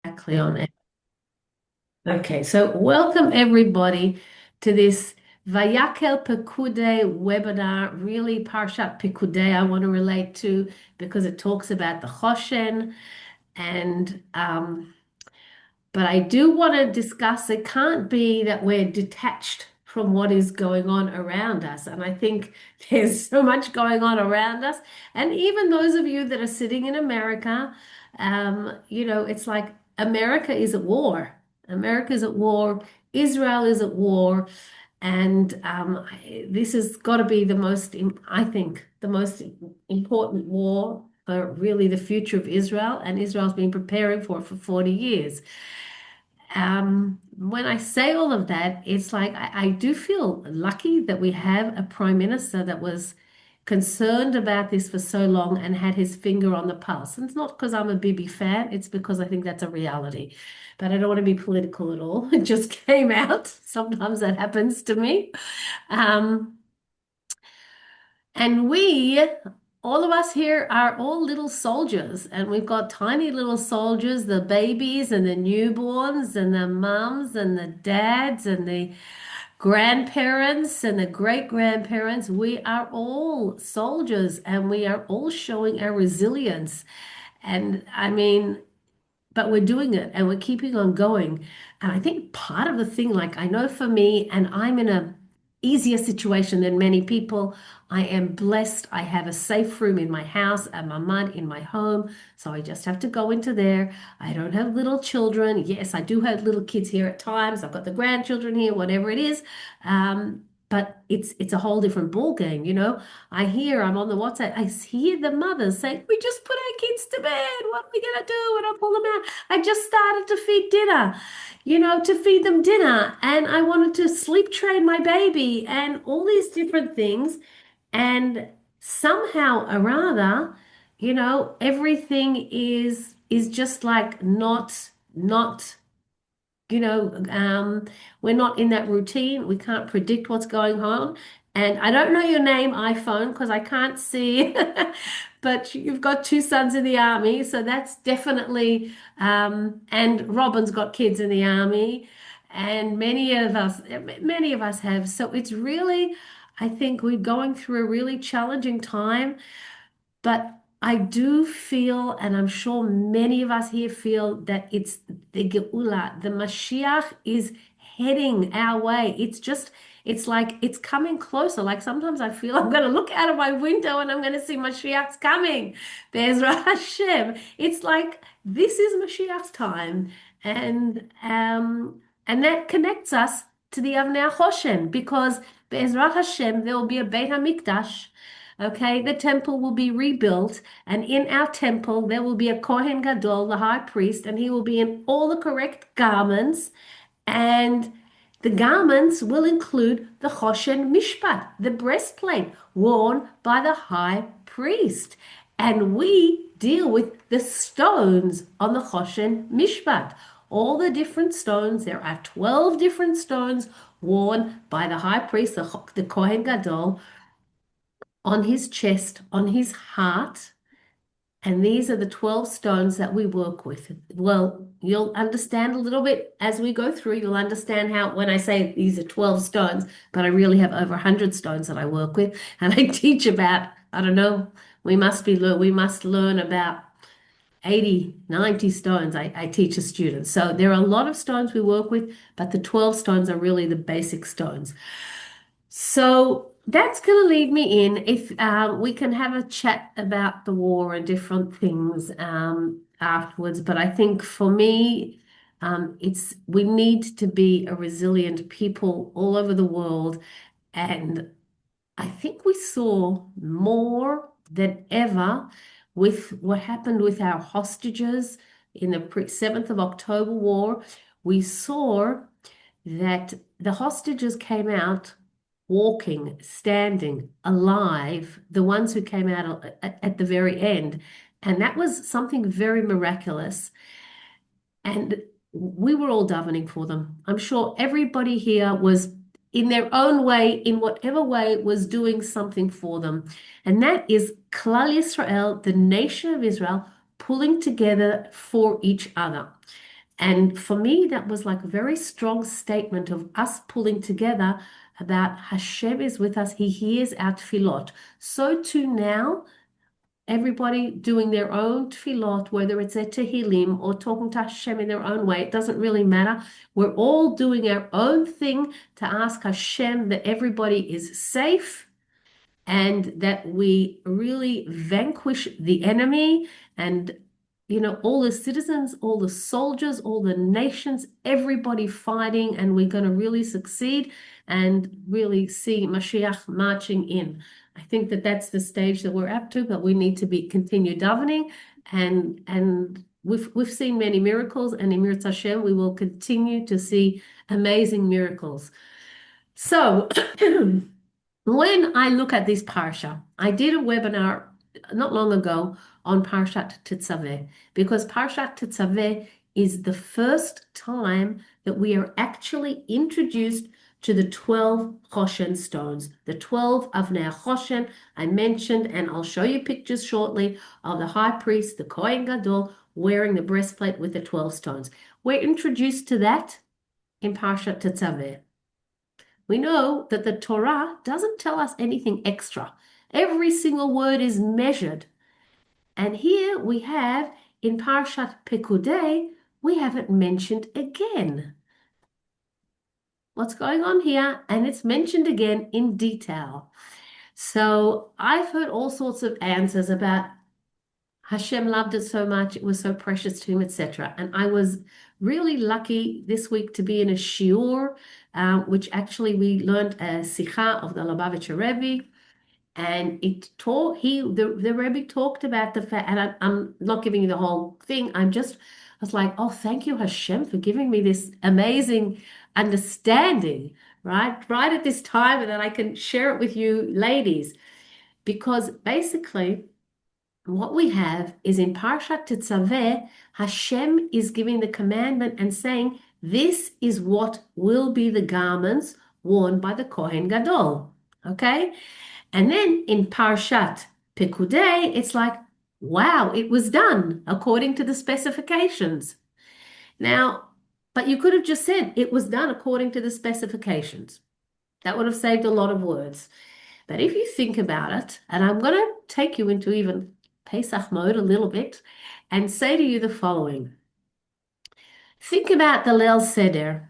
Exactly on it. Okay, so welcome everybody to this Vayakel Pekudei webinar. Really, Parshat Pekudei I want to relate to because it talks about the Hoshen and but I do want to discuss it can't be that we're detached from what is going on around us. And I think there's so much going on around us. And even those of you that are sitting in America, it's like America is at war. America is at war. Israel is at war. And this has got to be I think, the most important war for really the future of Israel. And Israel's been preparing for it for 40 years. When I say all of that, it's like I do feel lucky that we have a prime minister that was concerned about this for so long and had his finger on the pulse. And it's not because I'm a Bibi fan, it's because I think that's a reality. But I don't want to be political at all. It just came out. Sometimes that happens to me. Um, and all of us here are all little soldiers, and we've got tiny little soldiers, the babies and the newborns and the mums and the dads and the grandparents and the great grandparents. We are all soldiers and we are all showing our resilience. And I mean, but we're doing it and we're keeping on going. And I think part of the thing, like I know for me, and I'm in a easier situation than many people. I am blessed. I have a safe room in my house and my mud in my home. So I just have to go into there. I don't have little children. Yes, I do have little kids here at times. I've got the grandchildren here, whatever it is. But it's a whole different ball game, you know. I'm on the WhatsApp. I hear the mothers say, "We just put our kids to bed. What are we gonna do?" And I pull them out. I just started to feed dinner, to feed them dinner, and I wanted to sleep train my baby, and all these different things. And somehow or other, everything is just like not you know, um, we're not in that routine. We can't predict what's going on. And I don't know your name, iPhone, because I can't see. But you've got two sons in the army, so that's definitely. And Robin's got kids in the army, and many of us have. So it's really, I think we're going through a really challenging time. But I do feel, and I'm sure many of us here feel that it's the Geula, the Mashiach is heading our way. It's like it's coming closer. Like sometimes I feel I'm going to look out of my window and I'm going to see Mashiach's coming. There's Hashem. It's like this is Mashiach's time, and that connects us to the Avnei Hoshen because Be'ezrat Hashem there will be a Beit Hamikdash. Okay, the temple will be rebuilt, and in our temple there will be a Kohen Gadol, the high priest, and he will be in all the correct garments, and the garments will include the Hoshen Mishpat, the breastplate worn by the high priest. And we deal with the stones on the Hoshen Mishpat. All the different stones, there are 12 different stones worn by the high priest, the Kohen Gadol, on his chest, on his heart, and these are the 12 stones that we work with. Well, you'll understand a little bit as we go through. You'll understand how, when I say these are 12 stones, but I really have over 100 stones that I work with. And I teach about, I don't know, we must learn about 80, 90 stones I teach a student. So there are a lot of stones we work with, but the 12 stones are really the basic stones. So that's going to lead me in. If we can have a chat about the war and different things afterwards, but I think for me, it's we need to be a resilient people all over the world, and I think we saw more than ever with what happened with our hostages in the 7th of October war. We saw that the hostages came out walking, standing, alive, the ones who came out at the very end. And that was something very miraculous. And we were all davening for them. I'm sure everybody here was, in their own way, in whatever way, was doing something for them. And that is Klal Yisrael, the nation of Israel, pulling together for each other. And for me, that was like a very strong statement of us pulling together about Hashem is with us. He hears our tefillot. So too now, everybody doing their own tefillot, whether it's a Tehillim or talking to Hashem in their own way, it doesn't really matter. We're all doing our own thing to ask Hashem that everybody is safe and that we really vanquish the enemy and all the citizens, all the soldiers, all the nations, everybody fighting, and we're going to really succeed and really see Mashiach marching in. I think that that's the stage that we're up to, but we need to continue davening, and we've seen many miracles, and in Mirz Hashem we will continue to see amazing miracles. So when I look at this parsha, I did a webinar not long ago on Parshat Tetzaveh, because Parshat Tetzaveh is the first time that we are actually introduced to the 12 Hoshen stones, the 12 Avnei Hoshen I mentioned, and I'll show you pictures shortly of the high priest, the Kohen Gadol, wearing the breastplate with the 12 stones. We're introduced to that in Parshat Tetzaveh. We know that the Torah doesn't tell us anything extra. Every single word is measured. And here we have in Parshat Pekudei, we have it mentioned again. What's going on here? And it's mentioned again in detail. So I've heard all sorts of answers about Hashem loved it so much, it was so precious to him, etc. And I was really lucky this week to be in a shiur, which actually we learned a sikha of the Lubavitcher Rebbe, and the Rebbe talked about the fact, and I'm not giving you the whole thing. I was like, oh, thank you, Hashem, for giving me this amazing understanding, right at this time, and that I can share it with you, ladies, because basically, what we have is in Parshat Tetzaveh, Hashem is giving the commandment and saying, this is what will be the garments worn by the Kohen Gadol. Okay? And then in Parshat Pekudei, it's like, wow, it was done according to the specifications. Now, but you could have just said it was done according to the specifications. That would have saved a lot of words. But if you think about it, and I'm going to take you into even Pesach mode a little bit and say to you the following. Think about the Leil Seder.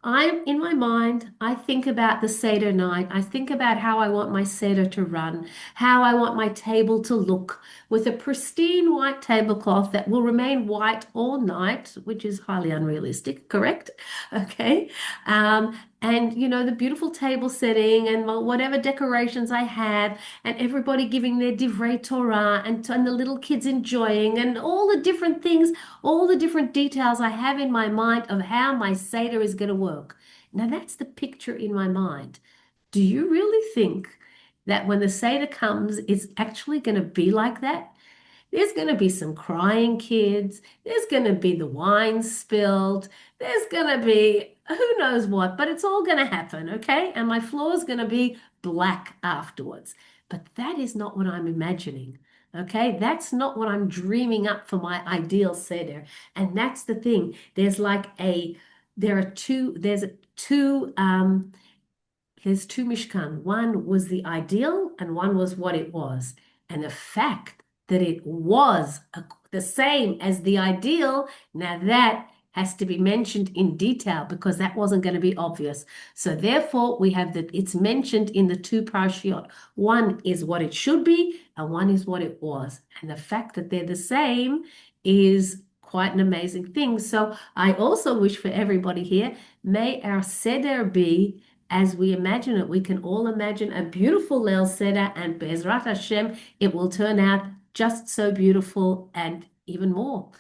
In my mind, I think about the Seder night. I think about how I want my Seder to run, how I want my table to look with a pristine white tablecloth that will remain white all night, which is highly unrealistic, correct? Okay. And the beautiful table setting and whatever decorations I have, and everybody giving their divrei Torah, and the little kids enjoying, and all the different things, all the different details I have in my mind of how my Seder is going to work. Now that's the picture in my mind. Do you really think that when the Seder comes, it's actually going to be like that? There's going to be some crying kids. There's going to be the wine spilled. There's going to be who knows what, but it's all going to happen, okay? And my floor is going to be black afterwards. But that is not what I'm imagining, okay? That's not what I'm dreaming up for my ideal Seder. And that's the thing. There's two Mishkan. One was the ideal and one was what it was. And the fact that it was the same as the ideal, now that has to be mentioned in detail because that wasn't going to be obvious. So therefore, we have that it's mentioned in the two parashiot. One is what it should be, and one is what it was. And the fact that they're the same is quite an amazing thing. So I also wish for everybody here, may our Seder be as we imagine it. We can all imagine a beautiful Leil Seder, and Be'ezrat Hashem, it will turn out just so beautiful and even more.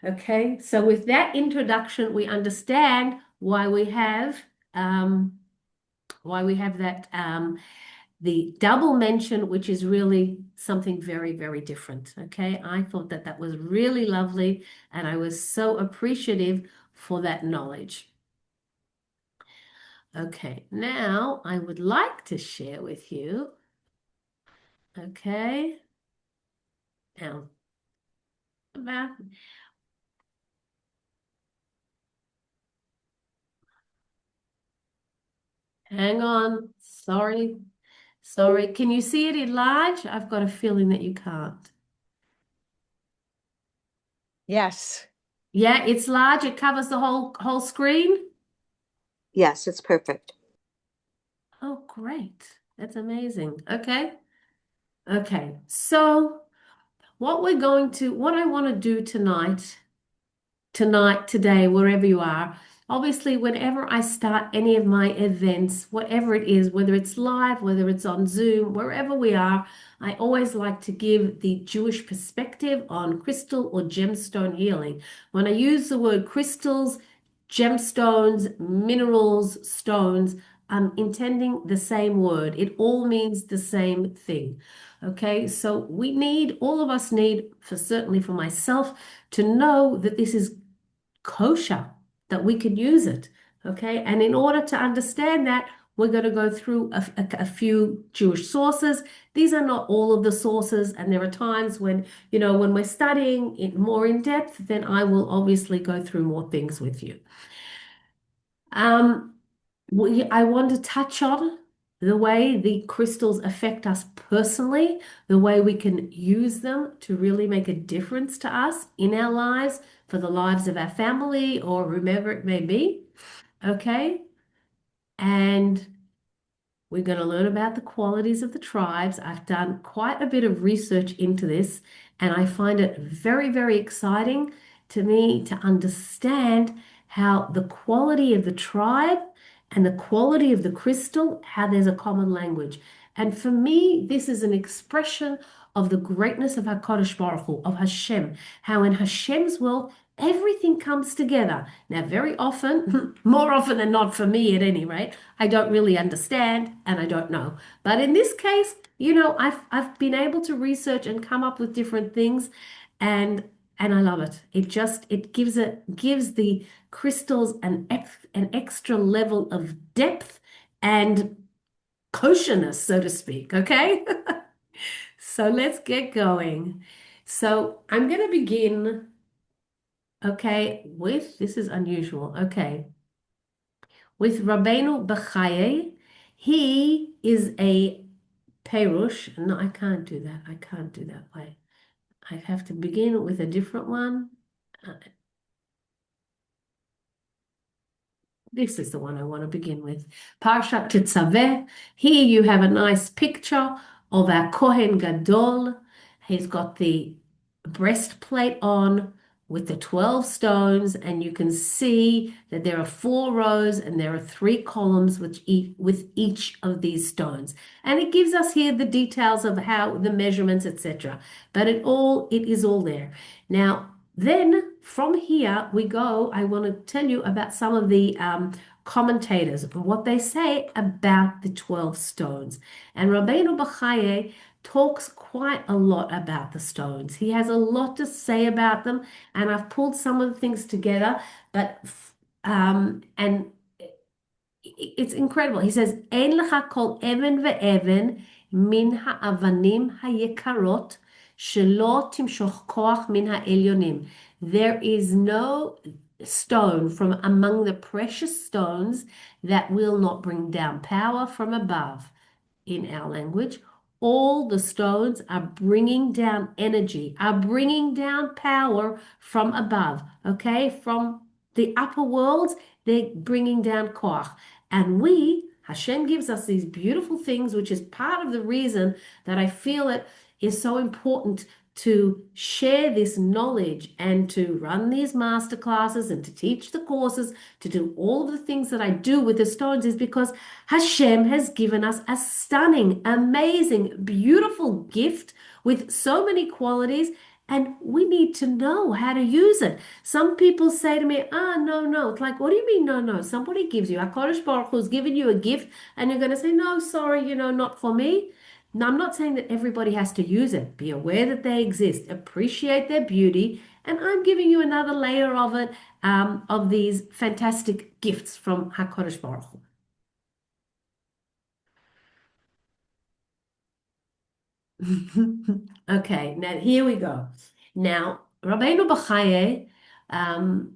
Okay, so with that introduction, we understand why we have that the double mention, which is really something very, very different. Okay, I thought that was really lovely, and I was so appreciative for that knowledge. Okay, now I would like to share with you. Okay, now about Hang on. Sorry. Sorry. Can you see it in large? I've got a feeling that you can't. Yes. Yeah, it's large. It covers the whole screen. Yes, it's perfect. Oh, great. That's amazing. Okay. Okay. So what I want to do tonight, today, wherever you are. Obviously, whenever I start any of my events, whatever it is, whether it's live, whether it's on Zoom, wherever we are, I always like to give the Jewish perspective on crystal or gemstone healing. When I use the word crystals, gemstones, minerals, stones, I'm intending the same word. It all means the same thing. Okay, so all of us need, for certainly for myself, to know that this is kosher, that we can use it. Okay. And in order to understand that, we're going to go through a few Jewish sources. These are not all of the sources. And there are times when, when we're studying it more in depth, then I will obviously go through more things with you. Um, I want to touch on the way the crystals affect us personally, the way we can use them to really make a difference to us in our lives, for the lives of our family, or whomever it may be. Okay. And we're going to learn about the qualities of the tribes. I've done quite a bit of research into this, and I find it very, very exciting to me to understand how the quality of the tribe and the quality of the crystal, how there's a common language. And for me, this is an expression of the greatness of HaKadosh Baruch Hu, of Hashem, how in Hashem's will, everything comes together. Now, very often, more often than not for me at any rate, I don't really understand and I don't know. But in this case, I've been able to research and come up with different things, and I love it. It gives the crystals an extra level of depth and kosherness, so to speak. Okay. So let's get going. So I'm going to begin, okay, with this is unusual. Okay, with Rabbeinu Bechaye. He is a Perush. No, I can't do that. I can't do that way. I have to begin with a different one. Uh, This is the one I want to begin with. Parshat Tetzaveh. Here you have a nice picture of our Kohen Gadol. He's got the breastplate on with the 12 stones, and you can see that there are 4 rows and there are 3 columns with each of these stones. And it gives us here the details of how the measurements, etc. But it is all there. Now, then from here we go. I want to tell you about some of the commentators and what they say about the 12 stones. And Rabbeinu Bechaye talks quite a lot about the stones. He has a lot to say about them, and I've pulled some of the things together, but and it's incredible. He says, "Ein lecha kol even ve'even min ha'avanim hayekarot shelo timshoch koach min ha'elyonim." There is no stone from among the precious stones that will not bring down power from above. In our language, all the stones are bringing down energy, are bringing down power from above, okay? From the upper worlds, they're bringing down koach. And Hashem gives us these beautiful things, which is part of the reason that I feel it is so important to share this knowledge and to run these master classes and to teach the courses, to do all of the things that I do with the stones, is because Hashem has given us a stunning, amazing, beautiful gift with so many qualities, and we need to know how to use it. Some people say to me, no, no. It's like, what do you mean, no, no? Somebody gives you, HaKadosh Baruch Hu's given you a gift, and you're going to say, no, sorry, not for me. Now, I'm not saying that everybody has to use it. Be aware that they exist, appreciate their beauty, and I'm giving you another layer of it, of these fantastic gifts from HaKadosh Baruch Hu. Okay, now here we go. Now, Rabbeinu Bechaye, um,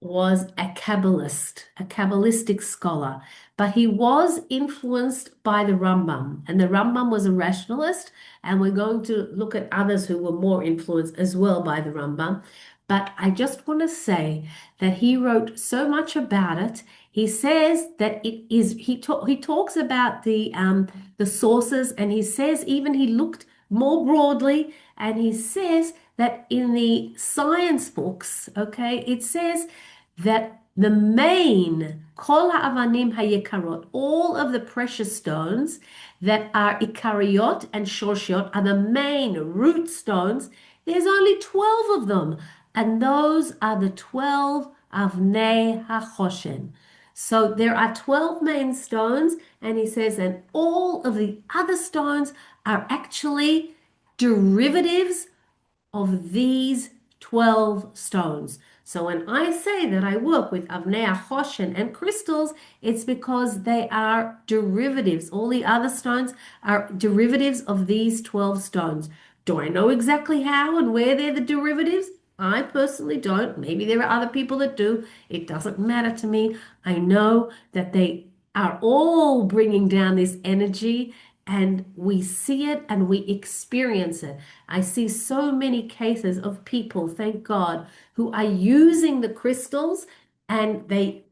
was a Kabbalist, a Kabbalistic scholar, but he was influenced by the Rambam, and the Rambam was a rationalist, and we're going to look at others who were more influenced as well by the Rambam. But I just want to say that he wrote so much about it. He says that it is he talks about the sources, and he says even he looked more broadly, and he says that in the science books, okay, it says that the main kol ha'avanim hayekarot, all of the precious stones that are ikariot and shorshiot are the main root stones. There's only 12 of them, and those are the 12 avnei hachoshen. So there are 12 main stones, and he says, and all of the other stones are actually derivatives of these 12 stones. So when I say that I work with Avnei Hoshen and crystals, it's because they are derivatives. All the other stones are derivatives of these 12 stones. Do I know exactly how and where they're the derivatives? I personally don't. Maybe there are other people that do. It doesn't matter to me. I know that they are all bringing down this energy, and we see it and we experience it. I see so many cases of people, thank God, who are using the crystals, and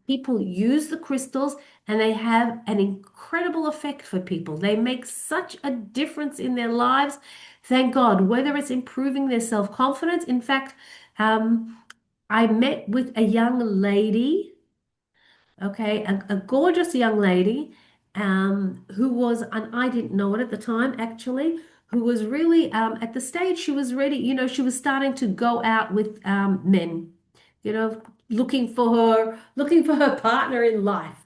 people use the crystals and they have an incredible effect for people. They make such a difference in their lives. Thank God, whether it's improving their self-confidence. In fact, um, I met with a young lady, okay, a gorgeous young lady, who was, and I didn't know it at the time actually, who was really at the stage she was ready, she was starting to go out with men, you know, looking for her partner in life.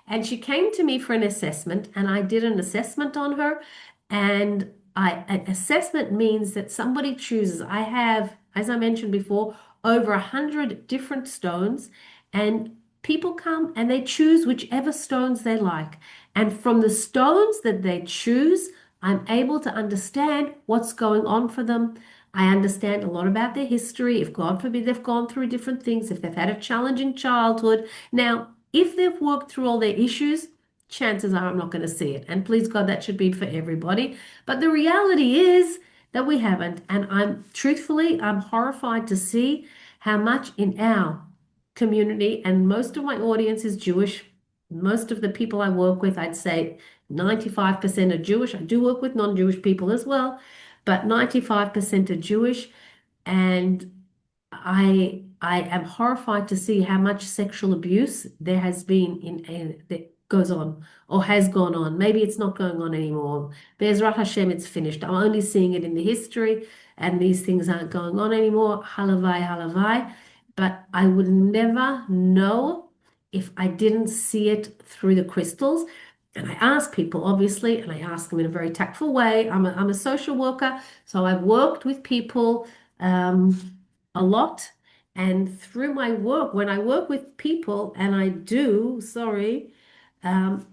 And she came to me for an assessment, and I did an assessment on her. And an assessment means that somebody chooses. I have, as I mentioned before, over 100 different stones, and people come and they choose whichever stones they like. And from the stones that they choose, I'm able to understand what's going on for them. I understand a lot about their history. If God forbid they've gone through different things, if they've had a challenging childhood. Now, if they've worked through all their issues, chances are I'm not going to see it. And please God, that should be for everybody. But the reality is that we haven't. And I'm horrified to see how much in our community, and most of my audience is Jewish. Most of the people I work with, I'd say 95% are Jewish. I do work with non-Jewish people as well, but 95% are Jewish. And I am horrified to see how much sexual abuse there has been that goes on or has gone on. Maybe it's not going on anymore. Be'ezrat Hashem, it's finished. I'm only seeing it in the history, and these things aren't going on anymore. Halavai, halavai. But I would never know if I didn't see it through the crystals. And I ask people, obviously, and I ask them in a very tactful way. I'm a social worker, so I've worked with people a lot. And through my work, when I work with people and um,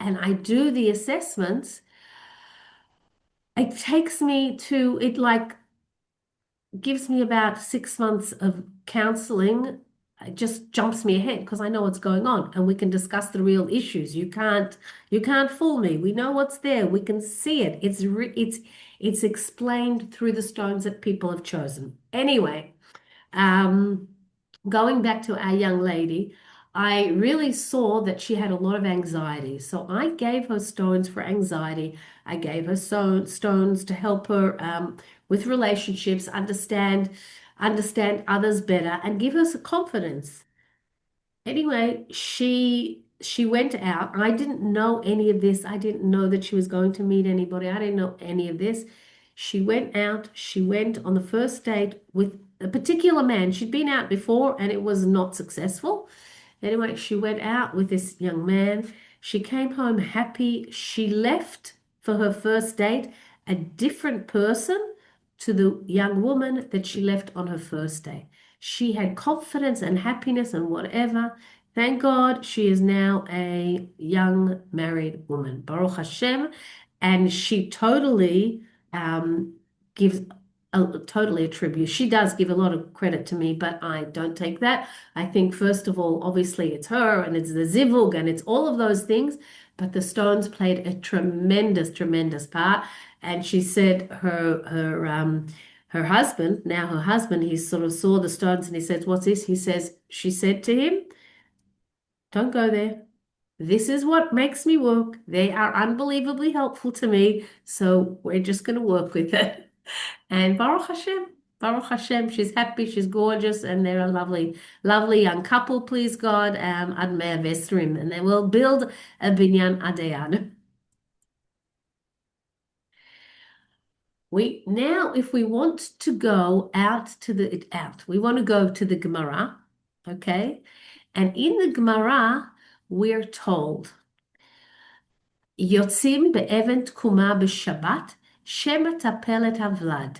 and I do the assessments, it takes me to, it like gives me about 6 months of counseling. It just jumps me ahead because I know what's going on, and we can discuss the real issues. You can't fool me. We know what's there. We can see it. It's explained through the stones that people have chosen. Anyway, um, going back to our young lady, I really saw that she had a lot of anxiety. So I gave her stones for anxiety. I gave her stones to help her with relationships, understand others better, and give her some confidence. Anyway, she went out. I didn't know any of this. I didn't know that she was going to meet anybody. I didn't know any of this. She went out. She went on the first date with a particular man. She'd been out before and it was not successful. Anyway, she went out with this young man. She came home happy. She left for her first date a different person to the young woman that she left on her first date. She had confidence and happiness and whatever. Thank God she is now a young married woman. Baruch Hashem. And she totally gives. totally attribute. She does give a lot of credit to me, but I don't take that. I think, first of all, obviously it's her and it's the zivug and it's all of those things, but the stones played a tremendous, tremendous part. And she said her husband, now her husband, he sort of saw the stones and he says, "What's this?" He says, she said to him, "Don't go there. This is what makes me work. They are unbelievably helpful to me. So we're just going to work with it." And Baruch Hashem, she's happy, she's gorgeous, and they're a lovely, lovely young couple, please God, Ad Mea Vesrim, and they will build a binyan adayad. We now, if we want to go we want to go to the Gemara, okay? And in the Gemara, we're told, Yotzim be'even tkuma b'Shabbat, shematapelet havlad.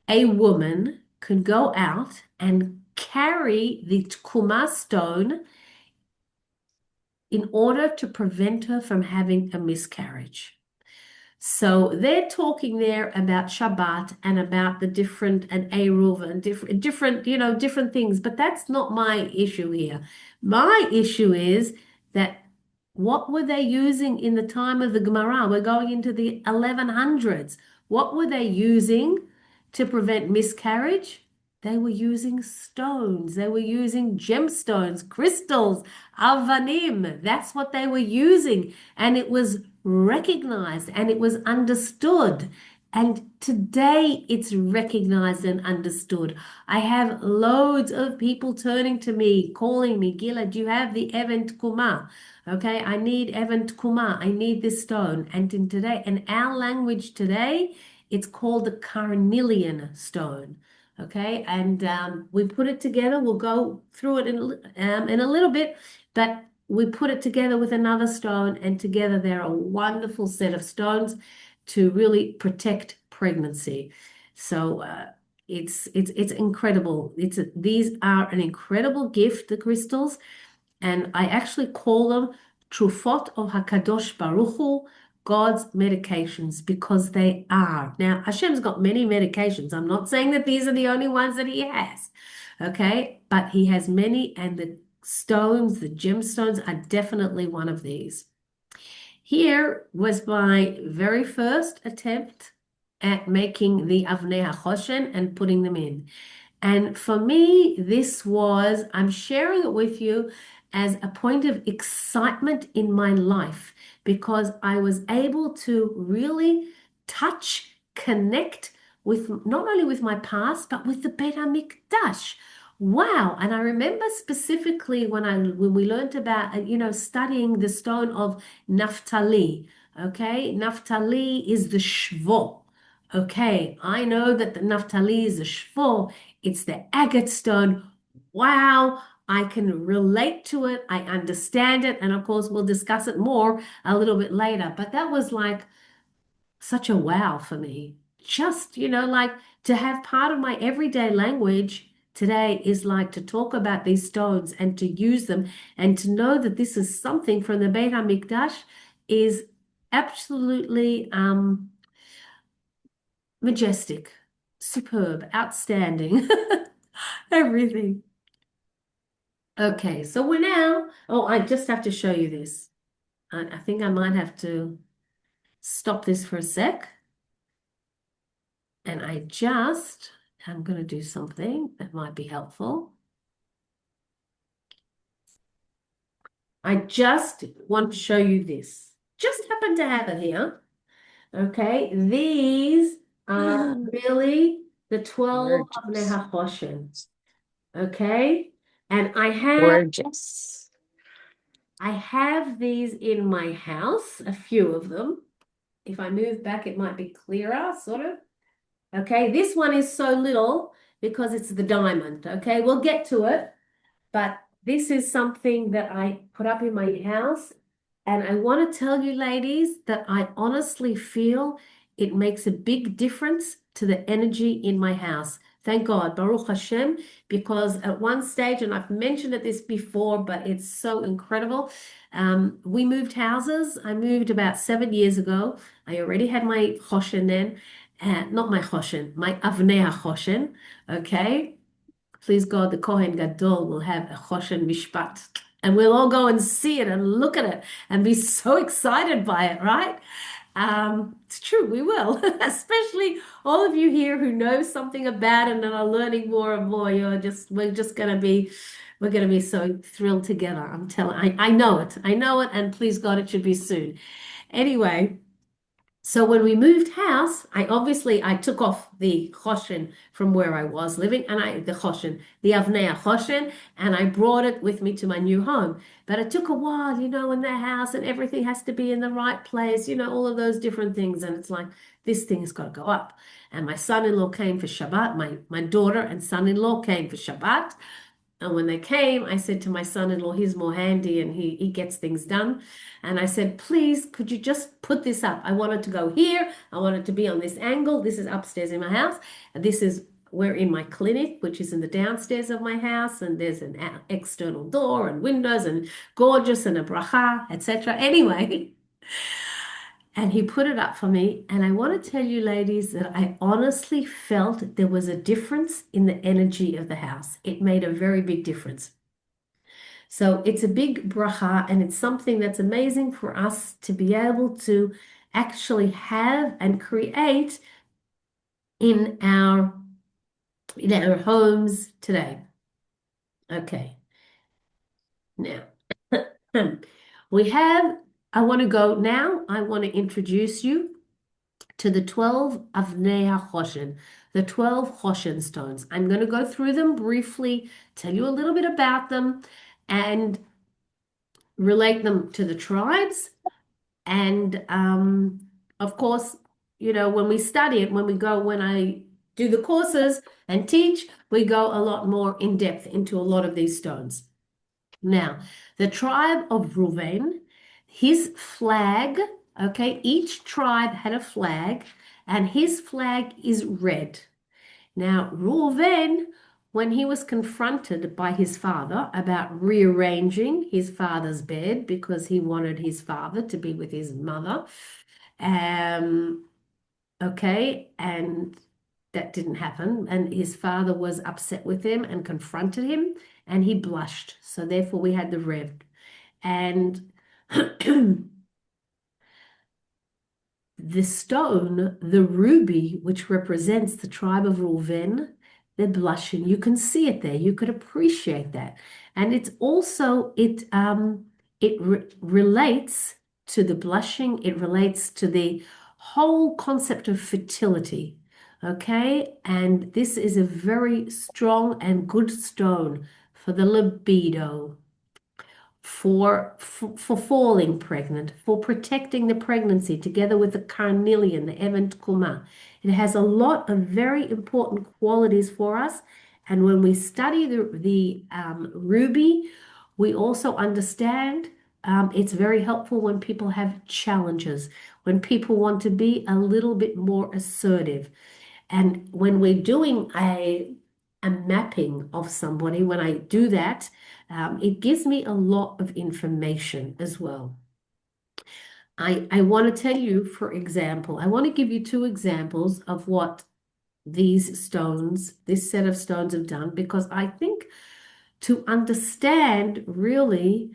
A woman can go out and carry the tkuma stone in order to prevent her from having a miscarriage. So they're talking there about Shabbat and about the different and Eruv and different things, but that's not my issue here. My issue is that what were they using in the time of the Gemara? We're going into the 1100s. What were they using to prevent miscarriage? They were using stones. They were using gemstones, crystals, avanim. That's what they were using. And it was recognized and it was understood. And today it's recognized and understood. I have loads of people turning to me, calling me, "Gila, do you have the Even Tkuma? Okay, I need Even Tkuma. I need this stone." And in our language today, it's called the carnelian stone. Okay, and we put it together. We'll go through it in a little bit, but we put it together with another stone, and together they're a wonderful set of stones to really protect pregnancy. So it's incredible. These are an incredible gift, the crystals, and I actually call them Trufot of Hakadosh Baruch Hu, God's medications, because they are. Now, Hashem's got many medications. I'm not saying that these are the only ones that he has, okay? But he has many, and the stones, the gemstones, are definitely one of these. Here was my very first attempt at making the Avnei HaChoshen and putting them in. And for me, I'm sharing it with you as a point of excitement in my life because I was able to really touch, connect with not only with my past, but with the Beit HaMikdash. Wow. And I remember specifically when we learned about, studying the stone of Naphtali. Okay. Naphtali is the Shvo. Okay. I know that the Naphtali is the Shvo. It's the agate stone. Wow. I can relate to it. I understand it. And of course, we'll discuss it more a little bit later. But that was like such a wow for me. Just, like to have part of my everyday language today is like to talk about these stones and to use them and to know that this is something from the Beit HaMikdash is absolutely majestic, superb, outstanding, everything. Okay, so I just have to show you this. I think I might have to stop this for a sec. And I'm going to do something that might be helpful. I just want to show you this. Just happen to have it here. Okay, these are really the 12 of Gorgeous. Hoshen. Okay, and Gorgeous. I have these in my house, a few of them. If I move back, it might be clearer, sort of. Okay, this one is so little because it's the diamond. Okay, we'll get to it. But this is something that I put up in my house. And I want to tell you, ladies, that I honestly feel it makes a big difference to the energy in my house. Thank God, Baruch Hashem, because at one stage, and I've mentioned it this before, but it's so incredible. We moved houses. I moved about 7 years ago. I already had my Hoshen then. not my Hoshen, my Avnei Hoshen, okay? Please God, the Kohen Gadol will have a Hoshen Mishpat. And we'll all go and see it and look at it and be so excited by it, right? It's true, we will. Especially all of you here who know something about it and are learning more and more. We're gonna be so thrilled together. I know it. I know it, and please God, it should be soon. Anyway. So when we moved house, I took off the Hoshen from where I was living, and the Avnei Hoshen, and I brought it with me to my new home. But it took a while, in the house, and everything has to be in the right place, all of those different things. And it's like this thing's got to go up. And my son-in-law came for Shabbat. My daughter and son-in-law came for Shabbat. And when they came, I said to my son-in-law, he's more handy and he gets things done. And I said, please, could you just put this up? I want it to go here. I want it to be on this angle. This is upstairs in my house. And we're in my clinic, which is in the downstairs of my house. And there's an external door and windows and gorgeous and a bracha, etc. Anyway, and he put it up for me. And I want to tell you, ladies, that I honestly felt there was a difference in the energy of the house. It made a very big difference. So it's a big bracha, and it's something that's amazing for us to be able to actually have and create in our homes today. Okay. Now, I want to go now. I want to introduce you to the 12 Avnei Hoshen, the 12 Hoshen stones. I'm going to go through them briefly, tell you a little bit about them, and relate them to the tribes. And of course, when we study it, when I do the courses and teach, we go a lot more in depth into a lot of these stones. Now, the tribe of Reuven, his flag, okay, each tribe had a flag, and his flag is red. Now, Reuven, when he was confronted by his father about rearranging his father's bed because he wanted his father to be with his mother, um, okay, and that didn't happen, and his father was upset with him and confronted him, and he blushed. So therefore, we had the red, and the stone, the ruby, which represents the tribe of Reuven, they're blushing. You can see it there. You could appreciate that. And it's also, relates to the blushing. It relates to the whole concept of fertility. Okay. And this is a very strong and good stone for the libido, for falling pregnant, for protecting the pregnancy, together with the carnelian, the Evan Kuma. It has a lot of very important qualities for us. And when we study the ruby, we also understand it's very helpful when people have challenges, when people want to be a little bit more assertive. And when we're doing a mapping of somebody, when I do that, it gives me a lot of information as well. I want to tell you, for example, I want to give you two examples of what this set of stones have done, because I think to understand really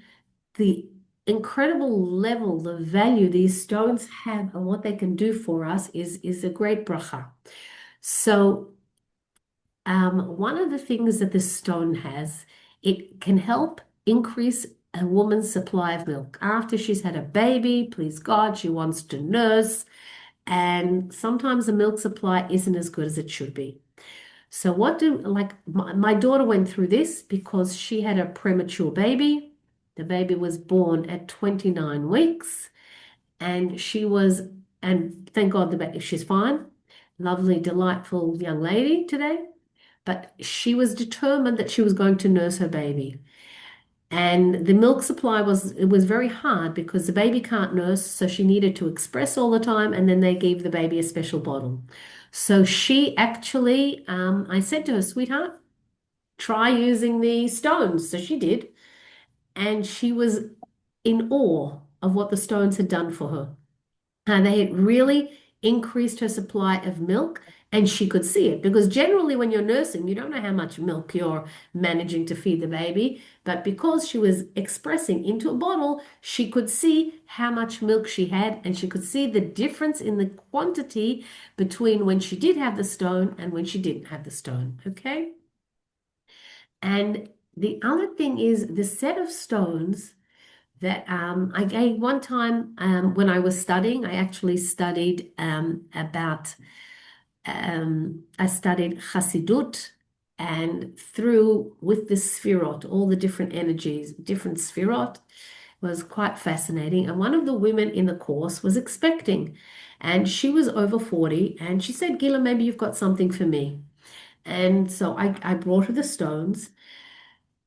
the incredible level, the value these stones have and what they can do for us is a great bracha. So one of the things that this stone has, it can help increase a woman's supply of milk. After she's had a baby, please God, she wants to nurse, and sometimes the milk supply isn't as good as it should be. So my daughter went through this because she had a premature baby. The baby was born at 29 weeks, and and thank God she's fine. Lovely, delightful young lady today. But she was determined that she was going to nurse her baby. And the milk supply was very hard because the baby can't nurse, so she needed to express all the time, and then they gave the baby a special bottle. So she actually, I said to her, sweetheart, try using the stones. So she did, and she was in awe of what the stones had done for her. And they had really increased her supply of milk, and she could see it. Because generally, when you're nursing, you don't know how much milk you're managing to feed the baby. But because she was expressing into a bottle, she could see how much milk she had, and she could see the difference in the quantity between when she did have the stone and when she didn't have the stone. Okay. And the other thing is the set of stones that I gave one time when I was studying. I actually studied I studied Chassidut, and through with the Sfirot, all the different energies, different Sfirot, was quite fascinating. And one of the women in the course was expecting, and she was over 40, and she said, Gila, maybe you've got something for me. And so I brought her the stones.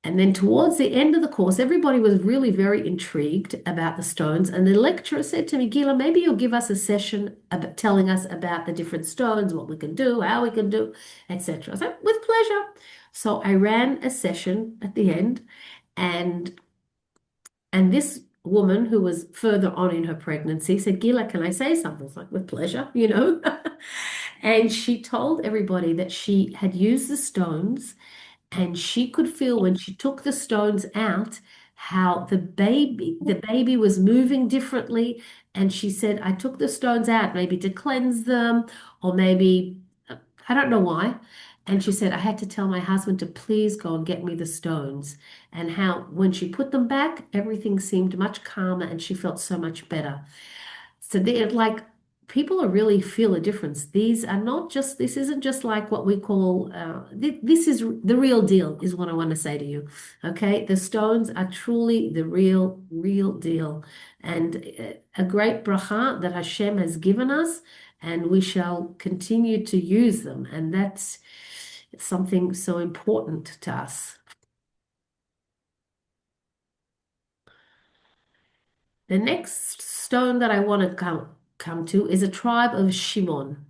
And then towards the end of the course, everybody was really very intrigued about the stones. And the lecturer said to me, Gila, maybe you'll give us a session about telling us about the different stones, what we can do, how we can do, etc. I said, with pleasure. So I ran a session at the end, and this woman who was further on in her pregnancy said, Gila, can I say something? I was like, with pleasure. And she told everybody that she had used the stones, and she could feel when she took the stones out how the baby was moving differently. And she said, I took the stones out maybe to cleanse them, or maybe I don't know why. And she said, I had to tell my husband to please go and get me the stones. And how when she put them back, everything seemed much calmer and she felt so much better. So they're like, people are really feel a difference. These are not just, this isn't just like what we call, this is the real deal, is what I want to say to you. Okay. The stones are truly the real deal, and a great bracha that Hashem has given us, and we shall continue to use them. And that's something so important to us. The next stone that I want to come to is a tribe of Shimon.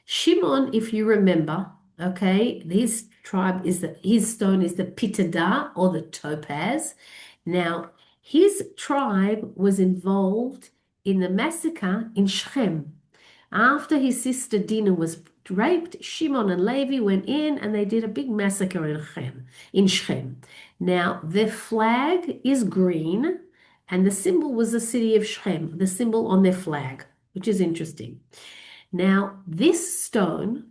Shimon, if you remember, okay, his tribe is his stone is the pitida, or the topaz. Now, his tribe was involved in the massacre in Shechem. After his sister Dinah was raped, Shimon and Levi went in and they did a big massacre in Shechem. Now, the flag is green, and the symbol was the city of Shechem, the symbol on their flag, which is interesting. Now, this stone,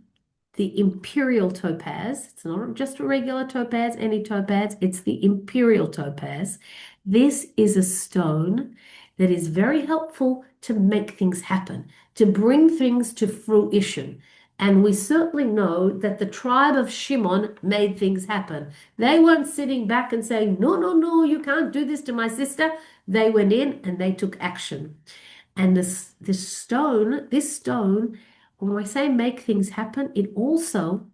the imperial topaz, it's not just a regular topaz, any topaz, it's the imperial topaz. This is a stone that is very helpful to make things happen, to bring things to fruition. And we certainly know that the tribe of Shimon made things happen. They weren't sitting back and saying, no, no, no, you can't do this to my sister. They went in and they took action. And this stone, when I say make things happen, it also,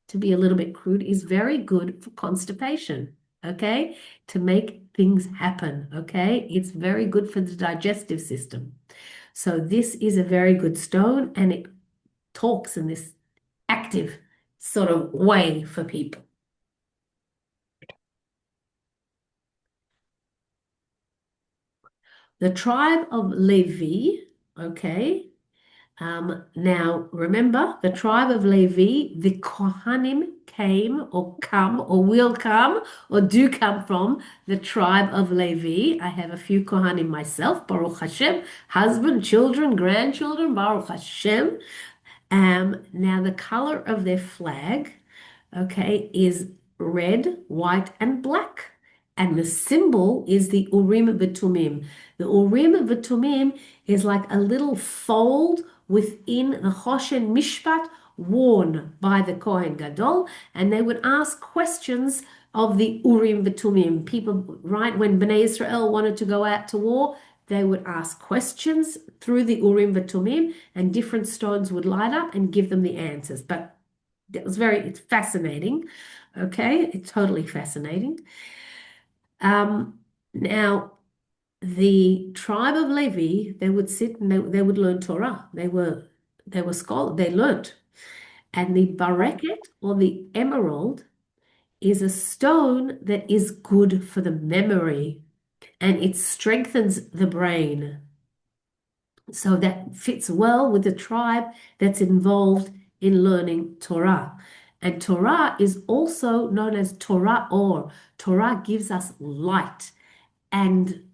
to be a little bit crude, is very good for constipation. Okay, to make things happen. Okay, it's very good for the digestive system. So this is a very good stone, and it talks in this active sort of way for people. The tribe of Levi, okay. Now, remember, the tribe of Levi, the Kohanim came or come or will come or do come from the tribe of Levi. I have a few Kohanim myself, Baruch Hashem, husband, children, grandchildren, Baruch Hashem. Now, the color of their flag, okay, is red, white, and black. And the symbol is the Urim V'Tumim. The Urim V'Tumim is like a little fold within the Hoshen Mishpat worn by the Kohen Gadol, and they would ask questions of the Urim V'Tumim. People, right, when Bnei Israel wanted to go out to war, they would ask questions through the Urim V'Tumim, and different stones would light up and give them the answers. But it's fascinating. Okay, it's totally fascinating. Now, the tribe of Levi, they would sit and they would learn Torah. They were scholars, they learned. And the bareket, or the emerald, is a stone that is good for the memory, and it strengthens the brain. So that fits well with the tribe that's involved in learning Torah. And Torah is also known as Torah or. Torah gives us light. And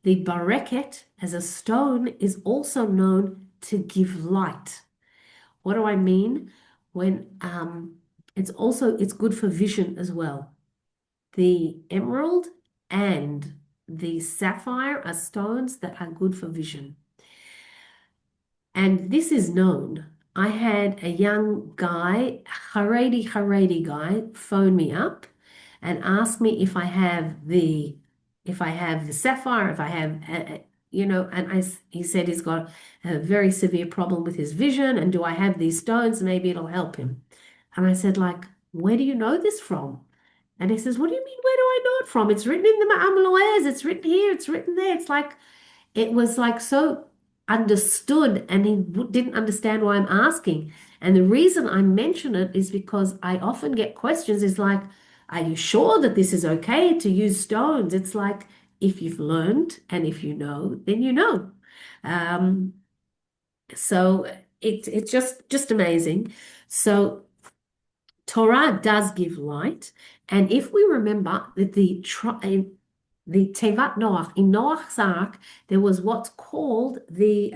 the bareket as a stone is also known to give light. What do I mean? When it's good for vision as well. The emerald and the sapphire are stones that are good for vision. And this is known. I had a young guy, Haredi guy, phone me up and ask me if I have the sapphire, if I have, and he said he's got a very severe problem with his vision, and do I have these stones? Maybe it'll help him. And I said, like, where do you know this from? And he says, what do you mean, where do I know it from? It's written in the Ma'am, it's written here, it's written there. It's like, it was like so understood, and he didn't understand why I'm asking. And the reason I mention it is because I often get questions is like, are you sure that this is okay to use stones? It's like, if you've learned and if you know, then you know. Um, so it's just amazing. So Torah does give light, and if we remember that the Tevat Noach, in Noach's Ark, there was what's called the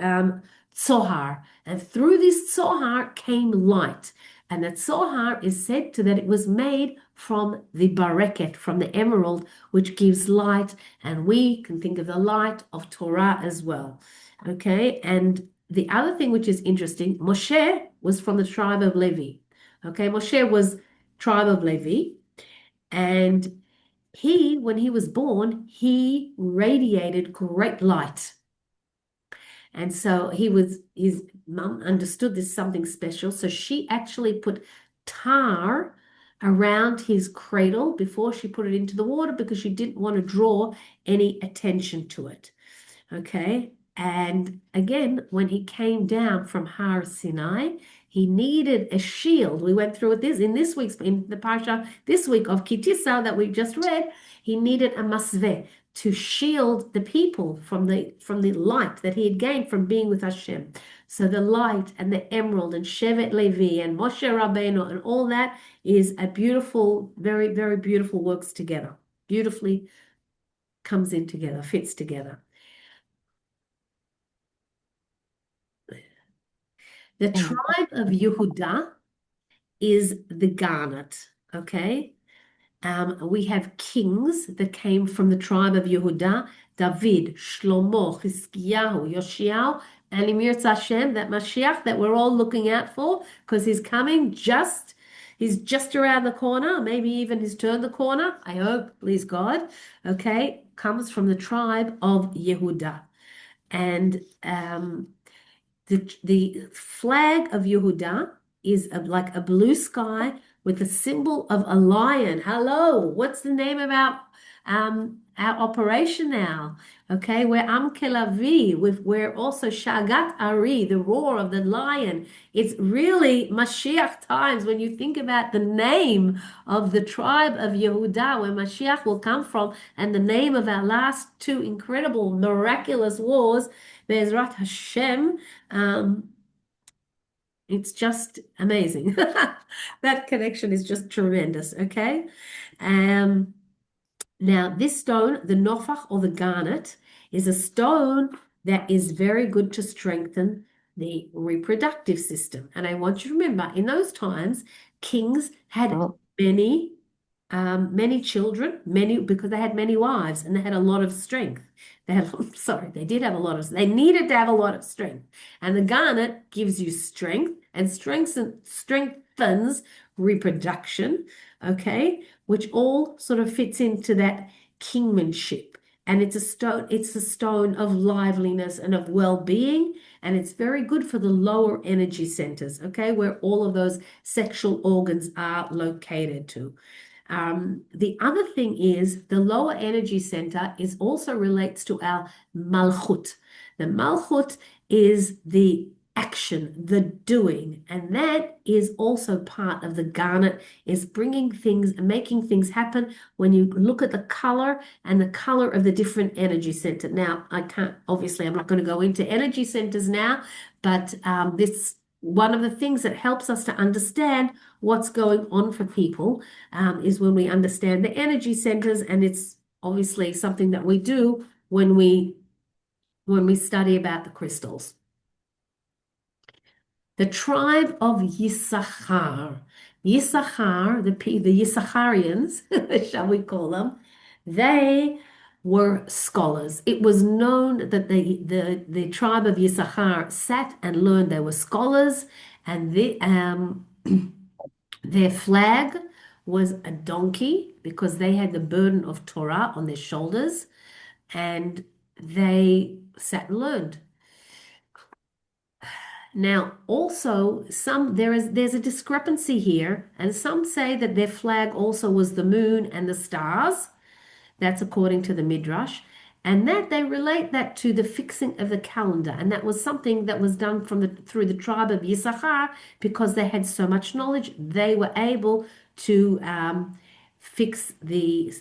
Tzohar. And through this Tzohar came light. And the Tzohar is said to that it was made from the bareket, from the emerald, which gives light. And we can think of the light of Torah as well. Okay. And the other thing which is interesting, Moshe was from the tribe of Levi. Okay. Moshe was tribe of Levi. And when he was born, he radiated great light. And so his mum understood there's something special. So she actually put tar around his cradle before she put it into the water because she didn't want to draw any attention to it. Okay. And again, when he came down from Har Sinai, he needed a shield. We went through it in the Parsha this week of Kitisa that we just read. He needed a masveh to shield the people from the light that he had gained from being with Hashem. So the light and the emerald and Shevet Levi and Moshe Rabbeinu and all that is a beautiful, very, very beautiful works together. Beautifully comes in together, fits together. The tribe of Yehuda is the garnet, okay? We have kings that came from the tribe of Yehuda, David, Shlomo, Chizkiyahu, Yoshiao, and Emir Hashem, that Mashiach that we're all looking out for, because he's just around the corner, maybe even he's turned the corner, I hope, please God, okay, comes from the tribe of Yehuda. And the flag of Yehuda is like a blue sky with a symbol of a lion. Hello, what's the name of our operation now? Okay, we're Am Kelavi, we're also Shagat Ari, the roar of the lion. It's really Mashiach times when you think about the name of the tribe of Yehuda, where Mashiach will come from, and the name of our last two incredible, miraculous wars, Be'ezrat Hashem. It's just amazing. That connection is just tremendous, okay? Now, this stone, the nofach or the garnet, is a stone that is very good to strengthen the reproductive system. And I want you to remember, in those times, kings had many children, because they had many wives and they had a lot of strength. They needed to have a lot of strength. And the garnet gives you strength and strengthens reproduction, okay, which all sort of fits into that kingmanship. And it's a stone of liveliness and of well-being, and it's very good for the lower energy centers, okay, where all of those sexual organs are located to. The other thing is the lower energy center also relates to our malchut. The malchut is the action, the doing. And that is also part of the garnet, is bringing things and making things happen when you look at the color and the color of the different energy center. Now, I can't, obviously, I'm not going to go into energy centers now, but this one of the things that helps us to understand what's going on for people is when we understand the energy centers, and it's obviously something that we do when we study about the crystals. The tribe of Yissachar. Yissachar, the Yissacharians, shall we call them, they were scholars. It was known that the tribe of Yissachar sat and learned. They were scholars, and their flag was a donkey because they had the burden of Torah on their shoulders, and they sat and learned. Now, also, there's a discrepancy here, and some say that their flag also was the moon and the stars. That's according to the Midrash, and that they relate that to the fixing of the calendar, and that was something that was done through the tribe of Yissachar because they had so much knowledge. They were able to fix the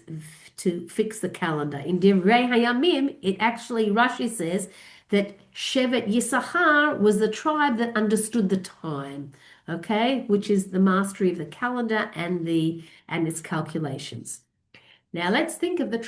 fix the calendar. In Divrei Hayamim, it actually Rashi says that Shevet Yissachar was the tribe that understood the time, okay, which is the mastery of the calendar and its calculations. Now let's think of the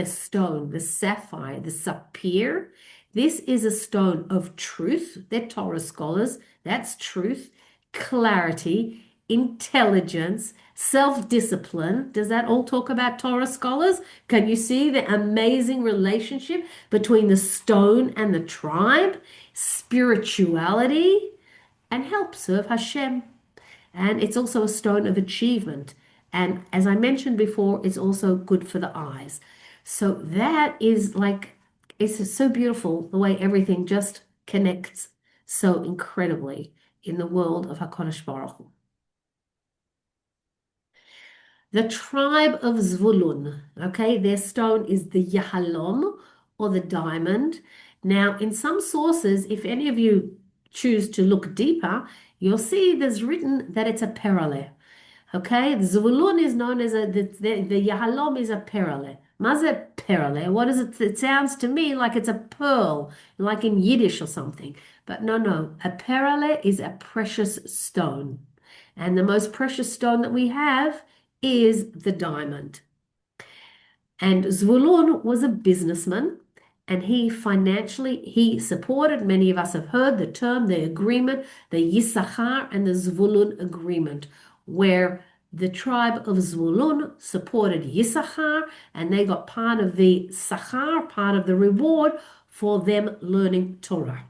stone, the sapphire, the sapphire. This is a stone of truth. They're Torah scholars. That's truth, clarity, intelligence, self-discipline. Does that all talk about Torah scholars? Can you see the amazing relationship between the stone and the tribe? Spirituality and help serve Hashem. And it's also a stone of achievement. And as I mentioned before, it's also good for the eyes. So that is like, it's so beautiful the way everything just connects so incredibly in the world of HaKadosh Baruch Hu. The tribe of Zvulun, okay, their stone is the Yahalom or the diamond. Now, in some sources, if any of you choose to look deeper, you'll see there's written that it's a perale. Okay, the Zvulun is known as the Yahalom is a perale. Maze perale? What is it? It sounds to me like it's a pearl, like in Yiddish or something. But no, a perale is a precious stone. And the most precious stone that we have is the diamond. And Zvulun was a businessman, and he supported, many of us have heard the term, the agreement, the Yissachar and the Zvulun agreement, where the tribe of Zvulun supported Yissachar, and they got part of the Sachar, part of the reward for them learning Torah.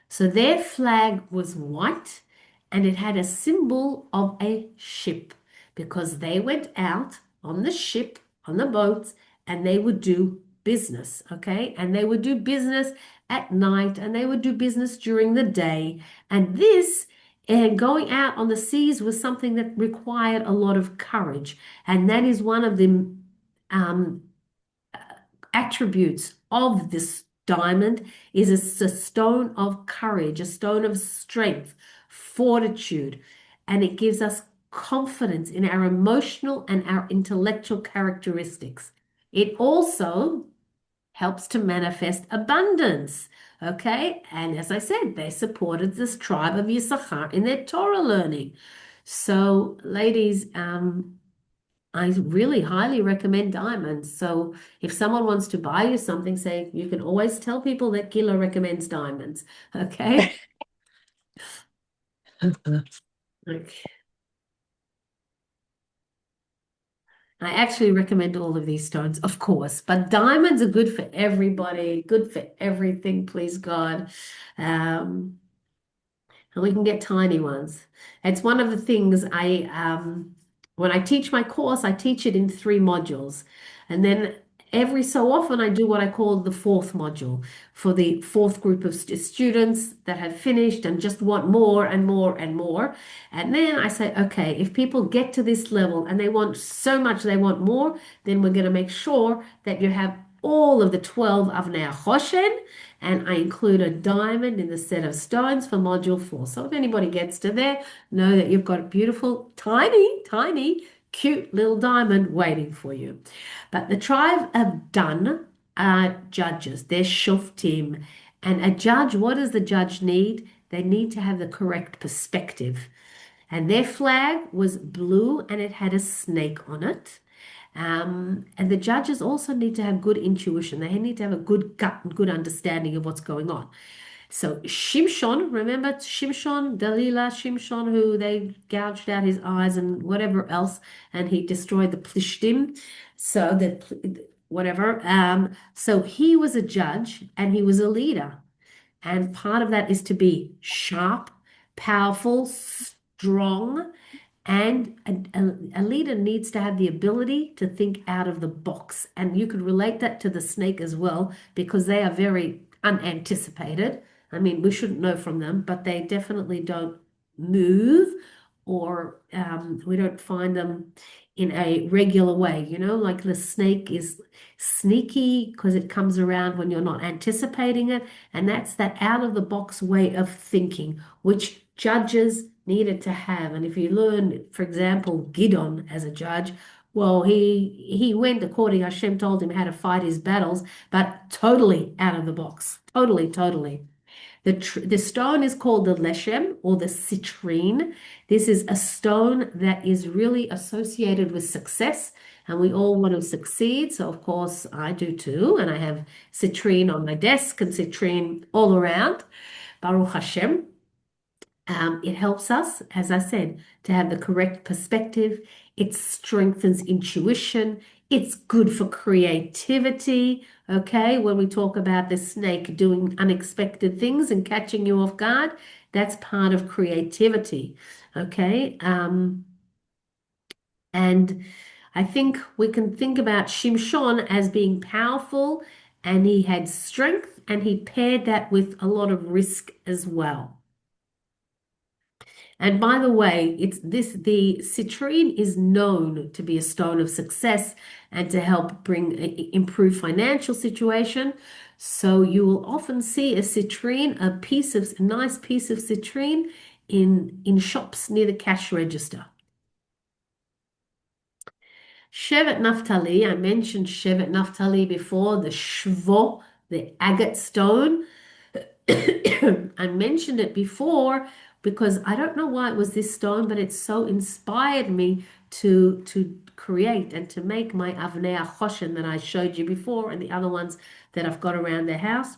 So their flag was white, and it had a symbol of a ship, because they went out on the ship, on the boats, and they would do business, okay? And they would do business at night, and they would do business during the day. And this, and going out on the seas, was something that required a lot of courage. And that is one of the attributes of this diamond, is a stone of courage, a stone of strength, fortitude, and it gives us confidence in our emotional and our intellectual characteristics. It also helps to manifest abundance, okay? And as I said, they supported this tribe of Yissachar in their Torah learning. So, ladies, I really highly recommend diamonds. So if someone wants to buy you something, say, you can always tell people that Gila recommends diamonds, okay? Okay. I actually recommend all of these stones, of course, but diamonds are good for everybody, good for everything, please God. And we can get tiny ones. It's one of the things when I teach my course, I teach it in 3 modules. And then every so often I do what I call the 4th module for the 4th group of students that have finished and just want more and more and more. And then I say, okay, if people get to this level and they want so much, they want more, then we're going to make sure that you have all of the 12 Avnei Hoshen, and I include a diamond in the set of stones for module 4. So if anybody gets to there, know that you've got a beautiful, tiny, tiny, cute little diamond waiting for you. But the tribe of Dan are judges. They're shoftim. And a judge, what does the judge need? They need to have the correct perspective. And their flag was blue and it had a snake on it. And the judges also need to have good intuition. They need to have a good gut and good understanding of what's going on. So Shimshon, remember Shimshon, Delilah, Shimshon, who they gouged out his eyes and whatever else, and he destroyed the Plishtim. So that whatever. So he was a judge and he was a leader. And part of that is to be sharp, powerful, strong, and a leader needs to have the ability to think out of the box. And you could relate that to the snake as well, because they are very unanticipated. I mean, we shouldn't know from them, but they definitely don't move, or we don't find them in a regular way. Like the snake is sneaky because it comes around when you're not anticipating it. And that's that out of the box way of thinking, which judges needed to have. And if you learn, for example, Gidon as a judge, well, he went according Hashem told him how to fight his battles, but totally out of the box. Totally, totally. The stone is called the leshem or the citrine. This is a stone that is really associated with success, and we all want to succeed. So, of course, I do too. And I have citrine on my desk and citrine all around. Baruch Hashem. It helps us, as I said, to have the correct perspective. It strengthens intuition. It's good for creativity. Okay, when we talk about the snake doing unexpected things and catching you off guard, that's part of creativity. Okay, and I think we can think about Shimshon as being powerful, and he had strength, and he paired that with a lot of risk as well. And by the way, the citrine is known to be a stone of success and to help improve financial situation. So you will often see a citrine, a nice piece of citrine in shops near the cash register. Shevet Naphtali, I mentioned Shevet Naphtali before, the shvo, the agate stone. I mentioned it before because I don't know why it was this stone, but it so inspired me to create and to make my Avnei Hoshen that I showed you before, and the other ones that I've got around the house.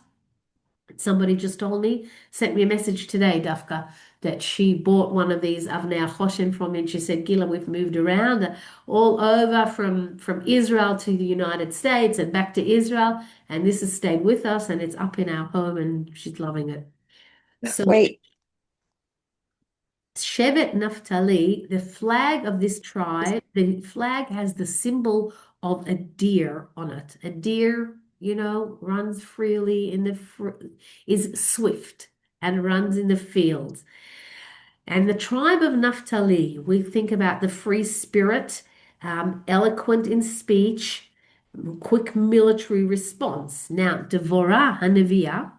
Somebody just told me, sent me a message today, Dafka, that she bought one of these Avnei Hoshen from me, and she said, Gila, we've moved around all over from Israel to the United States and back to Israel, and this has stayed with us, and it's up in our home, and she's loving it. So Wait, Shevet Naphtali, the flag of this tribe, the flag has the symbol of a deer on it. A deer, runs freely is swift and runs in the fields. And the tribe of Naphtali, we think about the free spirit, eloquent in speech, quick military response. Now, Devorah Hanaviyah,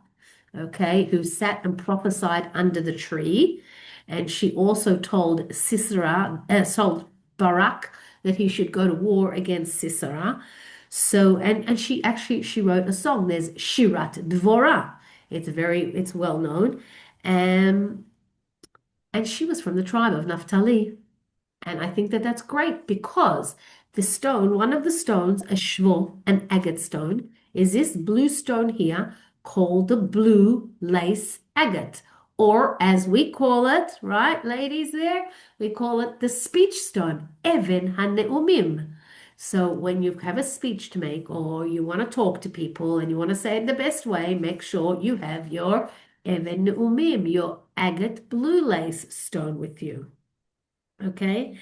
okay, who sat and prophesied under the tree. And she also told told Barak that he should go to war against Sisera. So, and she wrote a song. There's Shirat Dvorah. It's well known. And she was from the tribe of Naphtali. And I think that that's great because one of the stones, a shvo, an agate stone, is this blue stone here called the blue lace agate. Or as we call it, right, ladies there, we call it the speech stone, Even HaNeumim. So when you have a speech to make or you want to talk to people and you want to say it the best way, make sure you have your Even Neumim, your agate blue lace stone with you. Okay.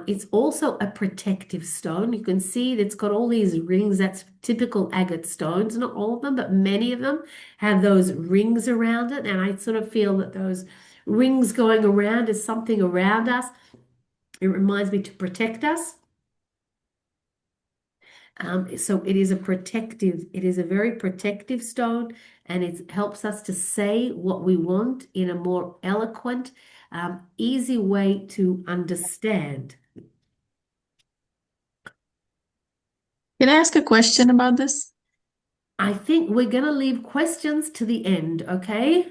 It's also a protective stone. You can see that it's got all these rings. That's typical agate stones. Not all of them, but many of them have those rings around it. And I sort of feel that those rings going around is something around us. It reminds me to protect us. So it is a very protective stone, and it helps us to say what we want in a more eloquent, easy way to understand. Can I ask a question about this? I think we're going to leave questions to the end, okay?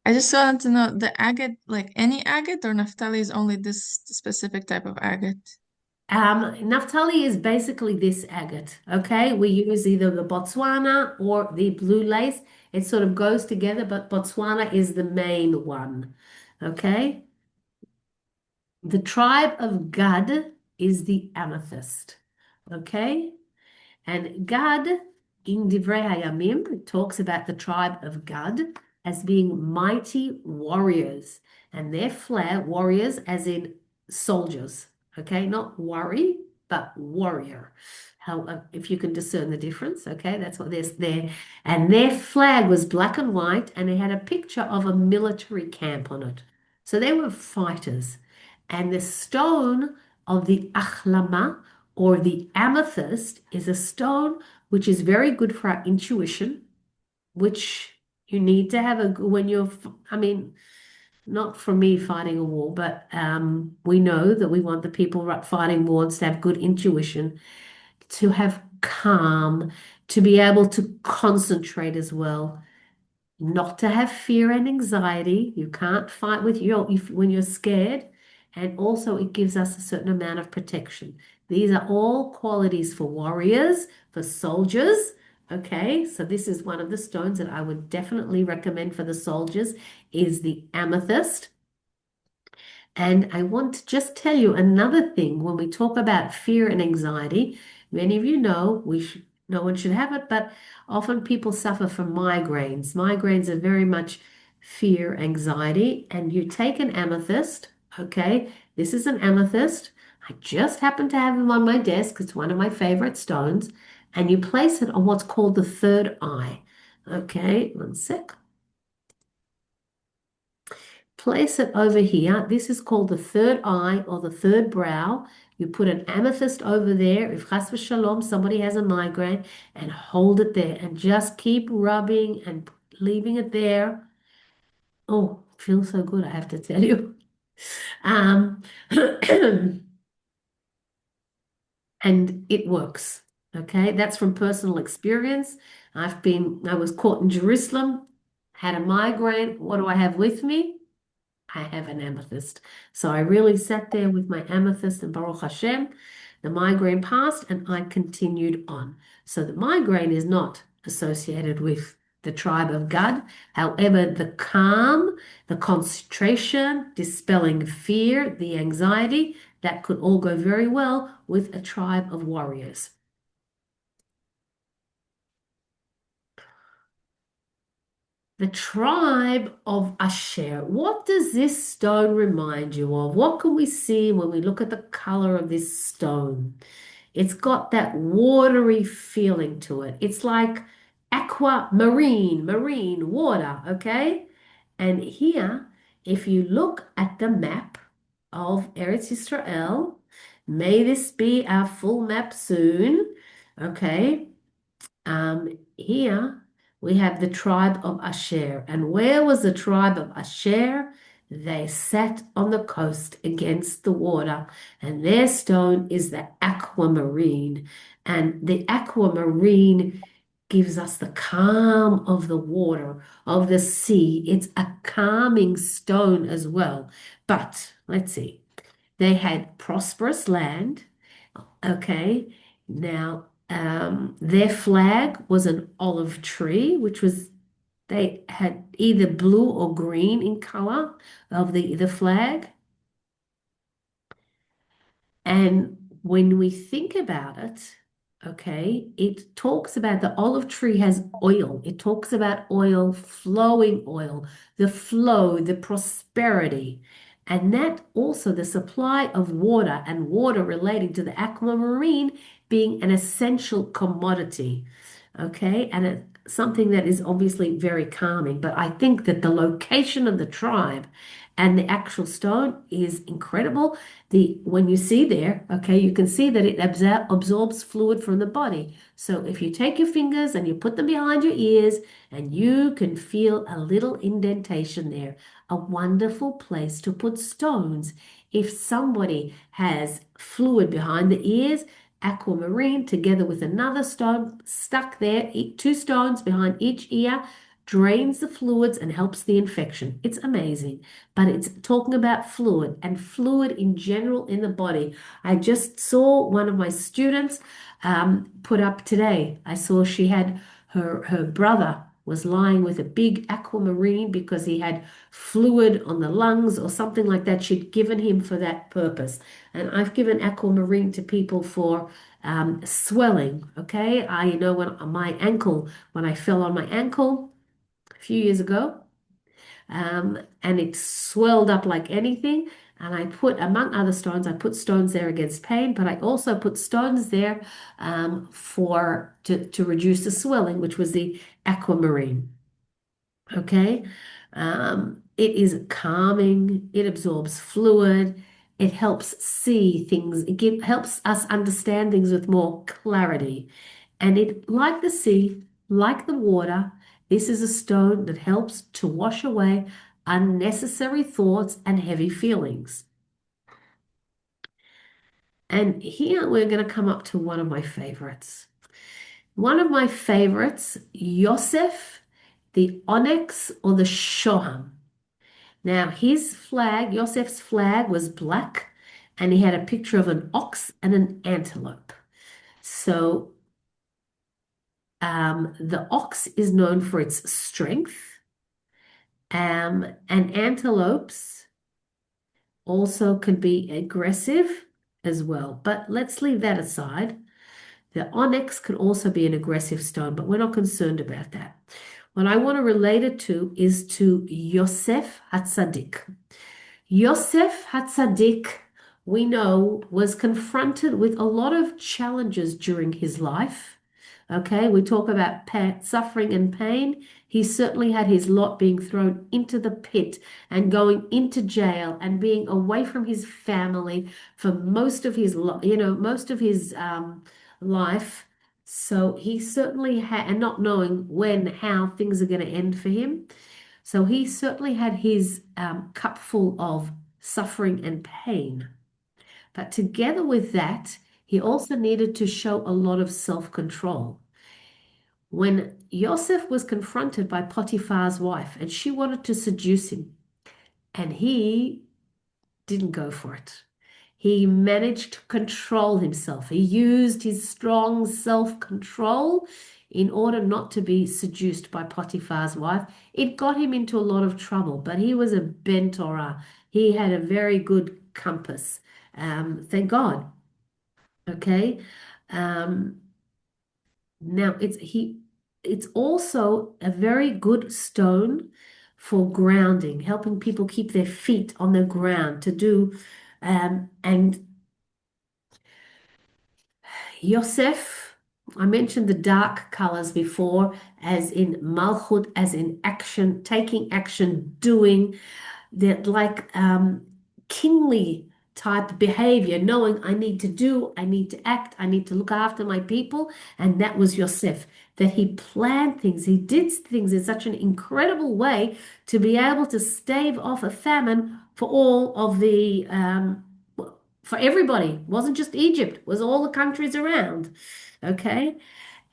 I just wanted to know the agate, like any agate, or Naphtali is only this specific type of agate? Naphtali is basically this agate, okay? We use either the Botswana or the blue lace. It sort of goes together, but Botswana is the main one, okay? The tribe of Gad is the amethyst, okay? And Gad, in Divrei Hayamim, talks about the tribe of Gad as being mighty warriors, and their flair, warriors as in soldiers, okay? Not worry, but warrior. How, if you can discern the difference, okay? That's what there's there. And their flag was black and white, and it had a picture of a military camp on it. So they were fighters. And the stone of the Achlama, or the amethyst, is a stone which is very good for our intuition, which you need to have when you're, I mean, not for me fighting a war, but we know that we want the people fighting wars to have good intuition, to have calm, to be able to concentrate as well, not to have fear and anxiety. You can't fight with when you're scared. And also, it gives us a certain amount of protection. These are all qualities for warriors, for soldiers. Okay, so this is one of the stones that I would definitely recommend for the soldiers is the amethyst. And I want to just tell you another thing when we talk about fear and anxiety. Many of you know no one should have it, but often people suffer from migraines. Migraines are very much fear, anxiety, and you take an amethyst, okay? This is an amethyst. I just happen to have them on my desk. It's one of my favorite stones. And you place it on what's called the third eye. Okay, one sec. Place it over here. This is called the third eye or the third brow. You put an amethyst over there. If chas v'shalom, somebody has a migraine, and hold it there and just keep rubbing and leaving it there. Oh, feels so good, I have to tell you. Um, and it works. Okay, that's from personal experience. I was caught in Jerusalem, had a migraine. What do I have with me? I have an amethyst. So I really sat there with my amethyst and Baruch Hashem, the migraine passed and I continued on. So the migraine is not associated with the tribe of Gad. However, the calm, the concentration, dispelling fear, the anxiety, that could all go very well with a tribe of warriors. The tribe of Asher. What does this stone remind you of? What can we see when we look at the color of this stone? It's got that watery feeling to it. It's like marine water, okay? And here, if you look at the map of Eretz Yisrael, may this be our full map soon, okay? Here we have the tribe of Asher. And where was the tribe of Asher? They sat on the coast against the water, and their stone is the aquamarine. And the aquamarine gives us the calm of the water, of the sea. It's a calming stone as well. But let's see, they had prosperous land. Okay, now their flag was an olive tree, which was they had either blue or green in color of the flag. And when we think about it, okay, it talks about the olive tree has oil. It talks about oil, flowing oil, the flow, the prosperity. And that also the supply of water and water relating to the aquamarine being an essential commodity. Okay, and something that is obviously very calming. But I think that the location of the tribe and the actual stone is incredible. When you see there, okay, you can see that it absorbs fluid from the body. So if you take your fingers and you put them behind your ears, and you can feel a little indentation there, a wonderful place to put stones. If somebody has fluid behind the ears, aquamarine together with another stone stuck there, two stones behind each ear, drains the fluids and helps the infection. It's amazing, but it's talking about fluid and fluid in general in the body. I just saw one of my students put up today. I saw she had her brother was lying with a big aquamarine because he had fluid on the lungs or something like that. She'd given him for that purpose. And I've given aquamarine to people for swelling. Okay. I know when I fell on my ankle a few years ago, and it swelled up like anything. And I put, among other stones, I put stones there against pain, but I also put stones there to reduce the swelling, which was the aquamarine. Okay. It is calming, it absorbs fluid, it helps see things, helps us understand things with more clarity. And it, like the sea, like the water, this is a stone that helps to wash away unnecessary thoughts and heavy feelings. And here we're going to come up to one of my favorites. One of my favorites, Yosef, the onyx or the shoham. Now, his flag, Yosef's flag, was black, and he had a picture of an ox and an antelope. So, the ox is known for its strength, and antelopes also can be aggressive as well. But let's leave that aside. The onyx can also be an aggressive stone, but we're not concerned about that. What I want to relate it to is to Yosef HaTzadik. Yosef HaTzadik, we know, was confronted with a lot of challenges during his life. Okay, we talk about suffering and pain. He certainly had his lot being thrown into the pit and going into jail and being away from his family for most of his, most of his life. So he certainly had, and not knowing when, how things are going to end for him. So he certainly had his cup full of suffering and pain. But together with that, he also needed to show a lot of self-control. When Yosef was confronted by Potiphar's wife and she wanted to seduce him, and he didn't go for it. He managed to control himself. He used his strong self-control in order not to be seduced by Potiphar's wife. It got him into a lot of trouble, but he was a ben Torah. He had a very good compass. Thank God. Okay. Now it's also a very good stone for grounding, helping people keep their feet on the ground to do and Yosef, I mentioned the dark colors before, as in Malchut, as in action, taking action, doing that, like kingly type behavior, knowing I need to do, I need to act, I need to look after my people. And that was Yosef, that he planned things, he did things in such an incredible way to be able to stave off a famine for all of the for everybody. It wasn't just Egypt, it was all the countries around. Okay.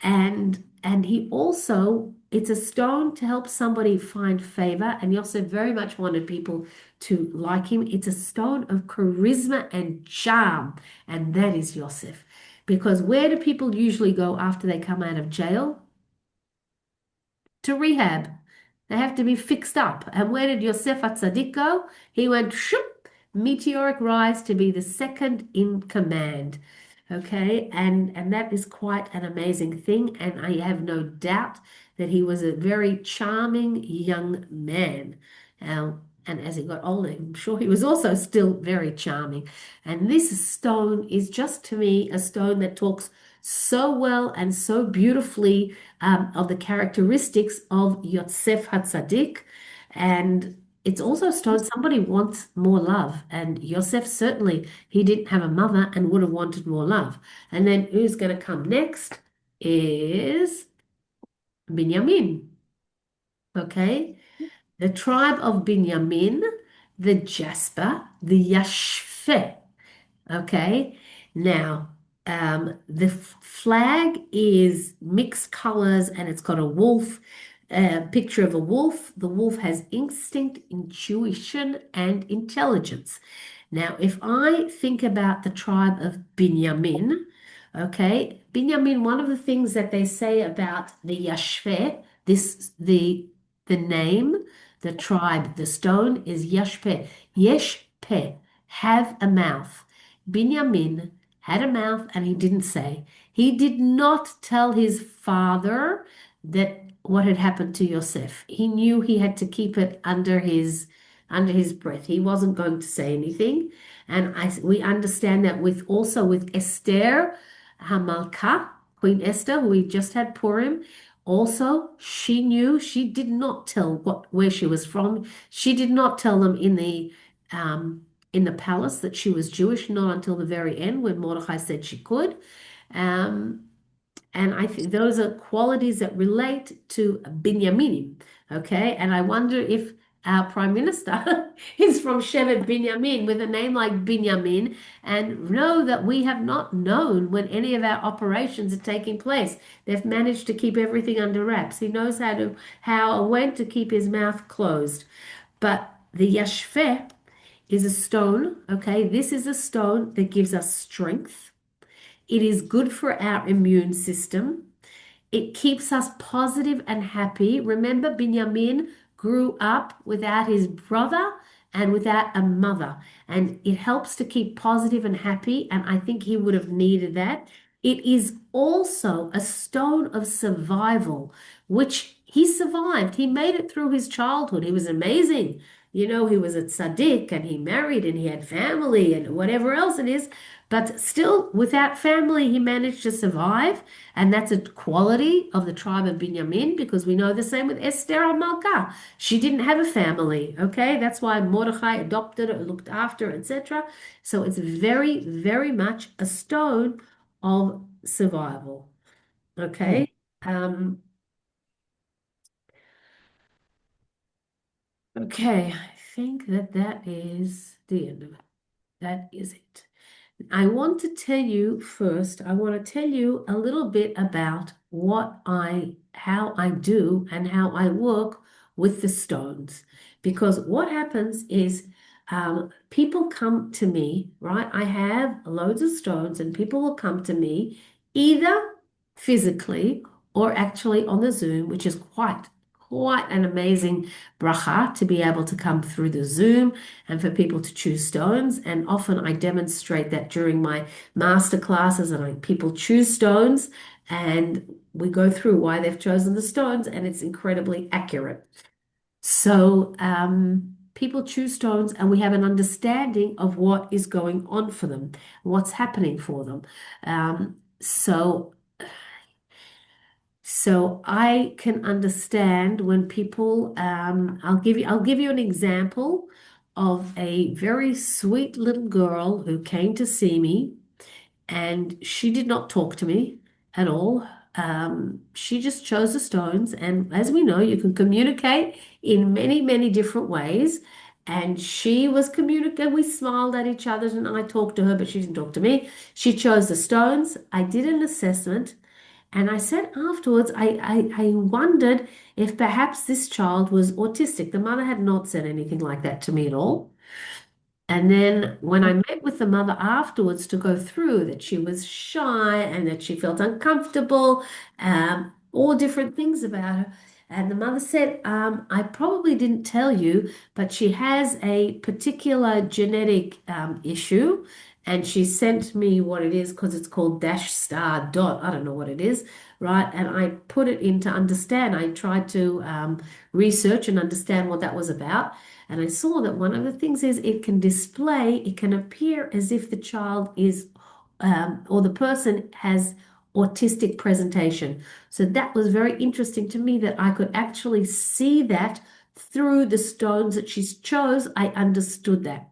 And he also, it's a stone to help somebody find favor. And he also very much wanted people to like him. It's a stone of charisma and charm. And that is Yosef. Because where do people usually go after they come out of jail? To rehab. They have to be fixed up. And where did Yosef HaTzadik go? He went shoop, meteoric rise to be the second in command. Okay, and that is quite an amazing thing. And I have no doubt that he was a very charming young man. And as he got older, I'm sure he was also still very charming. And this stone is just to me a stone that talks so well and so beautifully of the characteristics of Yosef HaTzadik. And it's also a stone somebody wants more love. And Yosef certainly, he didn't have a mother and would have wanted more love. And then who's going to come next is Binyamin. Okay. The tribe of Binyamin, the Jasper, the Yashfeh. Okay. Now, the flag is mixed colors and it's got a wolf, picture of a wolf. The wolf has instinct, intuition, and intelligence. Now, if I think about the tribe of Binyamin, okay, Binyamin, one of the things that they say about the Yashfeh, the name, the tribe, the stone is Yashpeh. Yeshpeh, have a mouth. Binyamin had a mouth and he didn't say. He did not tell his father that what had happened to Yosef. He knew he had to keep it under his breath. He wasn't going to say anything. And we understand that with Esther Hamalka, Queen Esther, who we just had Purim. Also, she knew she did not tell where she was from. She did not tell them in the palace that she was Jewish, not until the very end when Mordechai said she could. Um, and I think those are qualities that relate to Binyaminim. Okay. And I wonder if our prime minister is from Shevet Binyamin with a name like Binyamin, and know that we have not known when any of our operations are taking place. They've managed to keep everything under wraps. He knows how and when to keep his mouth closed. But the Yashfeh is a stone. Okay. This is a stone that gives us strength. It is good for our immune system. It keeps us positive and happy. Remember, Binyamin grew up without his brother and without a mother, and it helps to keep positive and happy. And I think he would have needed that. It is also a stone of survival, which he survived. He made it through his childhood. He was amazing. He was a tzaddik and he married and he had family and whatever else it is. But still, without family, he managed to survive. And that's a quality of the tribe of Binyamin, because we know the same with Esther Malka. She didn't have a family, okay? That's why Mordechai adopted her, looked after her, etc. So it's very, very much a stone of survival, okay? Okay, I think that is the end of it. That is it. I want to tell you first, I want to tell you a little bit about how I do and how I work with the stones. Because what happens is people come to me, right? I have loads of stones and people will come to me either physically or actually on the Zoom, which is quite an amazing bracha to be able to come through the Zoom and for people to choose stones. And often I demonstrate that during my master classes, and people choose stones and we go through why they've chosen the stones, and it's incredibly accurate. So people choose stones and we have an understanding of what is going on for them, what's happening for them. So I can understand when people, I'll give you an example of a very sweet little girl who came to see me, and she did not talk to me at all. She just chose the stones, and as we know, you can communicate in many, many different ways. And she was communicating. We smiled at each other, and I talked to her, but she didn't talk to me. She chose the stones. I did an assessment. And I said afterwards, I wondered if perhaps this child was autistic. The mother had not said anything like that to me at all. And then when I met with the mother afterwards to go through that she was shy and that she felt uncomfortable, all different things about her. And the mother said, I probably didn't tell you, but she has a particular genetic issue. And she sent me what it is because it's called dash star dot. I don't know what it is, right? And I put it in to understand. I tried to research and understand what that was about. And I saw that one of the things is it can appear as if the child is, or the person has autistic presentation. So that was very interesting to me that I could actually see that through the stones that she's chose, I understood that.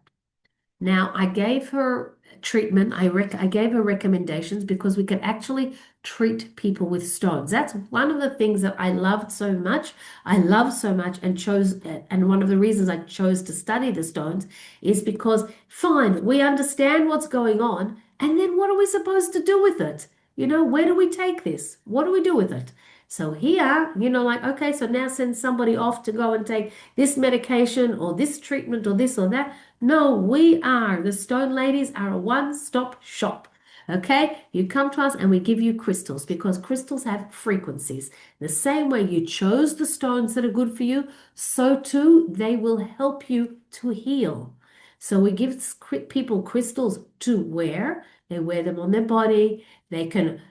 Now, I gave her treatment. I gave her recommendations because we could actually treat people with stones. That's one of the things that I loved so much. I love so much and chose, and one of the reasons I chose to study the stones is because, fine, we understand what's going on, and then what are we supposed to do with it? Where do we take this? What do we do with it? So here, like, okay, so now send somebody off to go and take this medication or this treatment or this or that. No, the stone ladies are a one-stop shop. Okay, you come to us and we give you crystals because crystals have frequencies. The same way you chose the stones that are good for you, so too they will help you to heal. So we give people crystals to wear. They wear them on their body. They can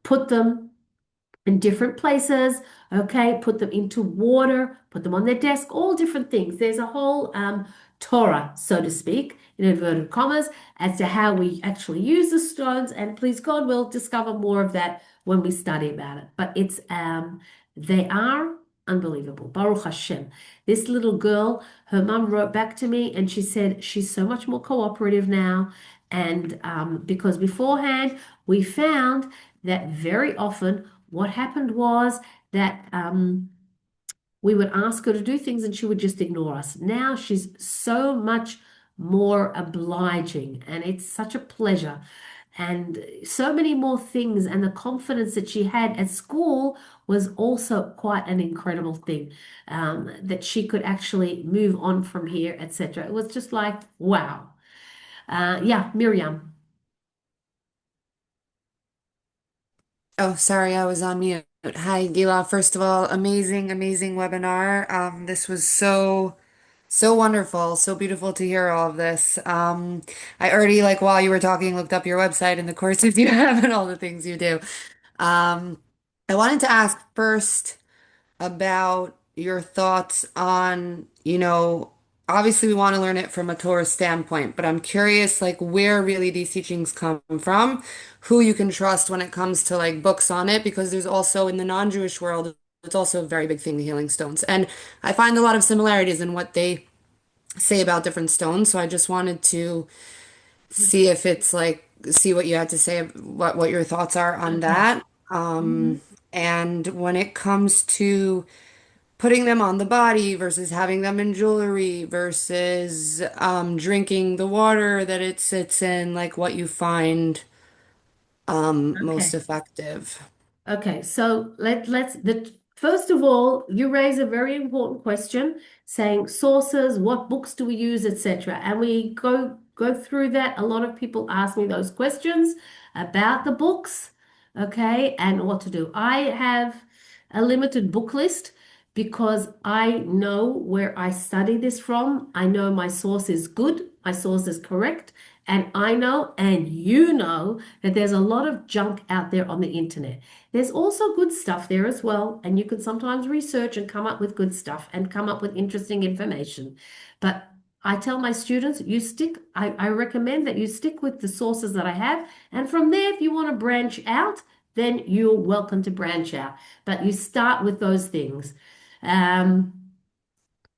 put them in different places, okay, put them into water, put them on their desk, all different things. There's a whole Torah, so to speak, in inverted commas, as to how we actually use the stones. And please God, we'll discover more of that when we study about it. But they are unbelievable. Baruch Hashem. This little girl, her mum wrote back to me and she said she's so much more cooperative now. And because beforehand we found that very often what happened was that we would ask her to do things and she would just ignore us. Now she's so much more obliging and it's such a pleasure. And so many more things, and the confidence that she had at school was also quite an incredible thing, that she could actually move on from here, etc. It was just like, wow. Yeah, Miriam. Oh, sorry, I was on mute. Hi, Gila. First of all, amazing, amazing webinar. This was so wonderful, so beautiful to hear all of this. I already, like, while you were talking, looked up your website and the courses you have and all the things you do. Um, I wanted to ask first about your thoughts on, obviously we want to learn it from a Torah standpoint, but I'm curious like where really these teachings come from, who you can trust when it comes to like books on it, because there's also in the non-Jewish world, it's also a very big thing, the healing stones. And I find a lot of similarities in what they say about different stones. So I just wanted to see if it's like, see what you had to say, what your thoughts are on Okay. that. Mhm. And when it comes to putting them on the body versus having them in jewelry versus drinking the water that it sits in, like what you find most Okay. effective. Okay, so let's the first of all, you raise a very important question, saying sources, what books do we use, etc. And we go through that. A lot of people ask me those questions about the books, okay, and what to do. I have a limited book list because I know where I study this from. I know my source is good, my source is correct, and I know, and you know, that there's a lot of junk out there on the internet. There's also good stuff there as well, and you can sometimes research and come up with good stuff and come up with interesting information. But I tell my students, I recommend that you stick with the sources that I have, and from there, if you want to branch out, then you're welcome to branch out. But you start with those things. Um,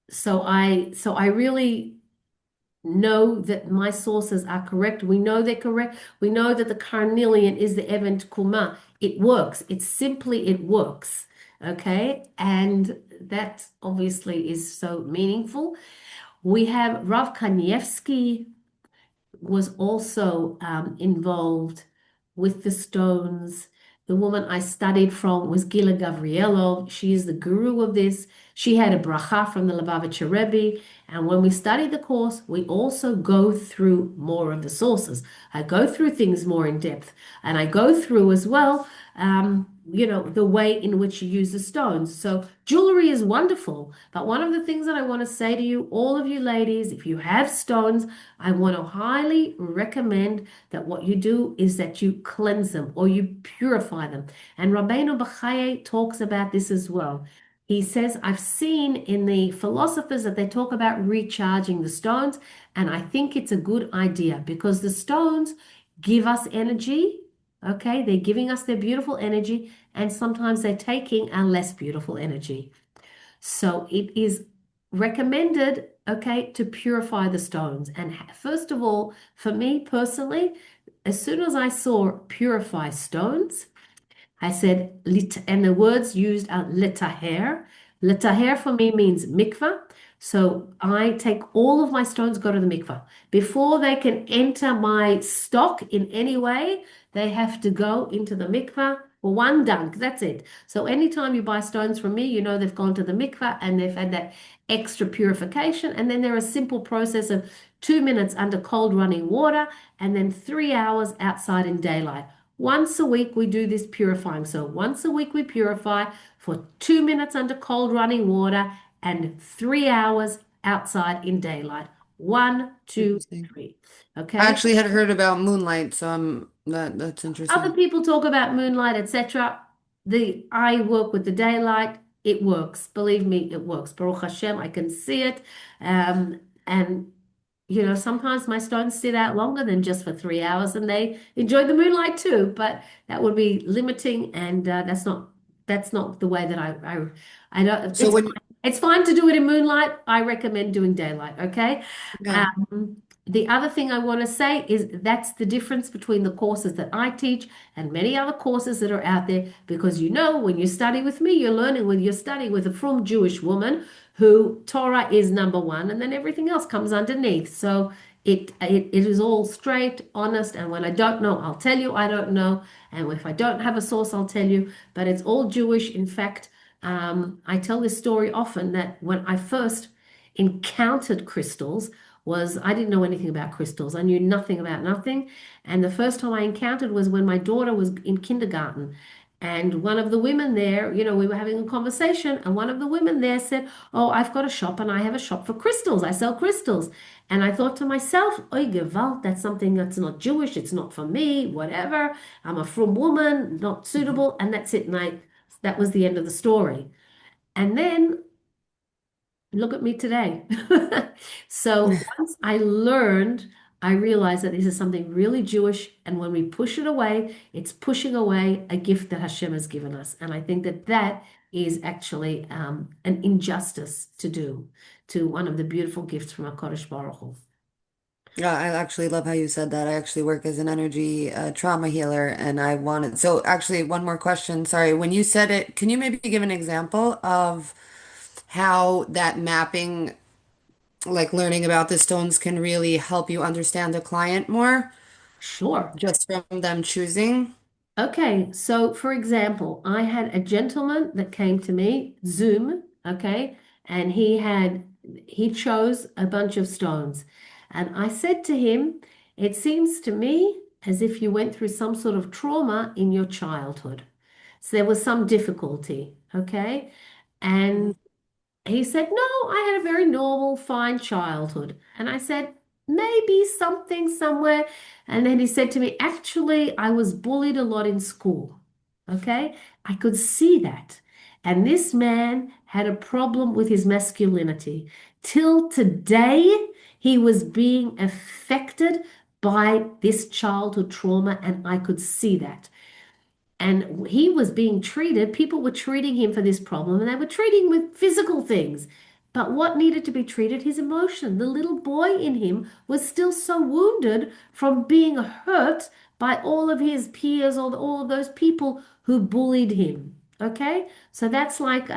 so I really know that my sources are correct. We know they're correct. We know that the carnelian is the event kuma. It works. It works. Okay. And that obviously is so meaningful. We have Rav Kanievsky was also involved with the stones. The woman I studied from was Gila Gavrielov. She is the guru of this. She had a bracha from the Lubavitcher Rebbe. And when we study the course, we also go through more of the sources. I go through things more in depth. And I go through as well, the way in which you use the stones. So jewelry is wonderful. But one of the things that I want to say to you, all of you ladies, if you have stones, I want to highly recommend that what you do is that you cleanse them or you purify them. And Rabbeinu Bachaye talks about this as well. He says, I've seen in the philosophers that they talk about recharging the stones, and I think it's a good idea because the stones give us energy. Okay, they're giving us their beautiful energy, and sometimes they're taking our less beautiful energy. So it is recommended, okay, to purify the stones. And first of all, for me personally, as soon as I saw purify stones, I said, and the words used are litaher. Litaher for me means mikvah. So I take all of my stones, go to the mikvah. Before they can enter my stock in any way, they have to go into the mikvah for one dunk. That's it. So anytime you buy stones from me, you know they've gone to the mikvah and they've had that extra purification. And then there is a simple process of 2 minutes under cold running water and then 3 hours outside in daylight. Once a week, we do this purifying. So once a week, we purify for 2 minutes under cold running water and 3 hours outside in daylight. One, two, Interesting. three. I Okay. actually had heard about moonlight, so that's Other interesting. people talk about moonlight, etc. I work with the daylight. It works. Believe me, it works. Baruch Hashem, I can see it. And sometimes my stones sit out longer than just for 3 hours, and they enjoy the moonlight too. But that would be limiting, and that's not the way that I don't. So when It's fine to do it in moonlight. I recommend doing daylight. Okay. yeah. The other thing I want to say is that's the difference between the courses that I teach and many other courses that are out there. Because when you study with me, you're studying with a frum Jewish woman who Torah is number one, and then everything else comes underneath. So it is all straight, honest, and when I don't know, I'll tell you I don't know. And if I don't have a source, I'll tell you. But it's all Jewish. In fact, I tell this story often that when I first encountered crystals was I didn't know anything about crystals. I knew nothing about nothing. And the first time I encountered was when my daughter was in kindergarten. And one of the women there, we were having a conversation, and one of the women there said, "Oh, I've got a shop and I have a shop for crystals. I sell crystals." And I thought to myself, "Oy gewalt, that's something that's not Jewish. It's not for me, whatever. I'm a frum woman, not Mhm. suitable." And that's it. That was the end of the story. And then look at me today. So once I realized that this is something really Jewish, and when we push it away, it's pushing away a gift that Hashem has given us. And I think that that is actually an injustice to do to one of the beautiful gifts from HaKadosh Baruch Hu. Yeah, I actually love how you said that. I actually work as an energy trauma healer, and I wanted. So, actually, one more question. Sorry. When you said it, can you maybe give an example of how that mapping, like learning about the stones, can really help you understand the client more Sure. just from them choosing? Okay, so for example, I had a gentleman that came to me, Zoom, okay, and he chose a bunch of stones. And I said to him, "It seems to me as if you went through some sort of trauma in your childhood." So there was some difficulty, okay? And he said, "No, I had a very normal, fine childhood." And I said, "Maybe something somewhere." And then he said to me, "Actually, I was bullied a lot in school." Okay. I could see that. And this man had a problem with his masculinity. Till today, he was being affected by this childhood trauma, and I could see that. And he was being treated, people were treating him for this problem, and they were treating with physical things. But what needed to be treated? His emotion. The little boy in him was still so wounded from being hurt by all of his peers or all of those people who bullied him. Okay? So that's like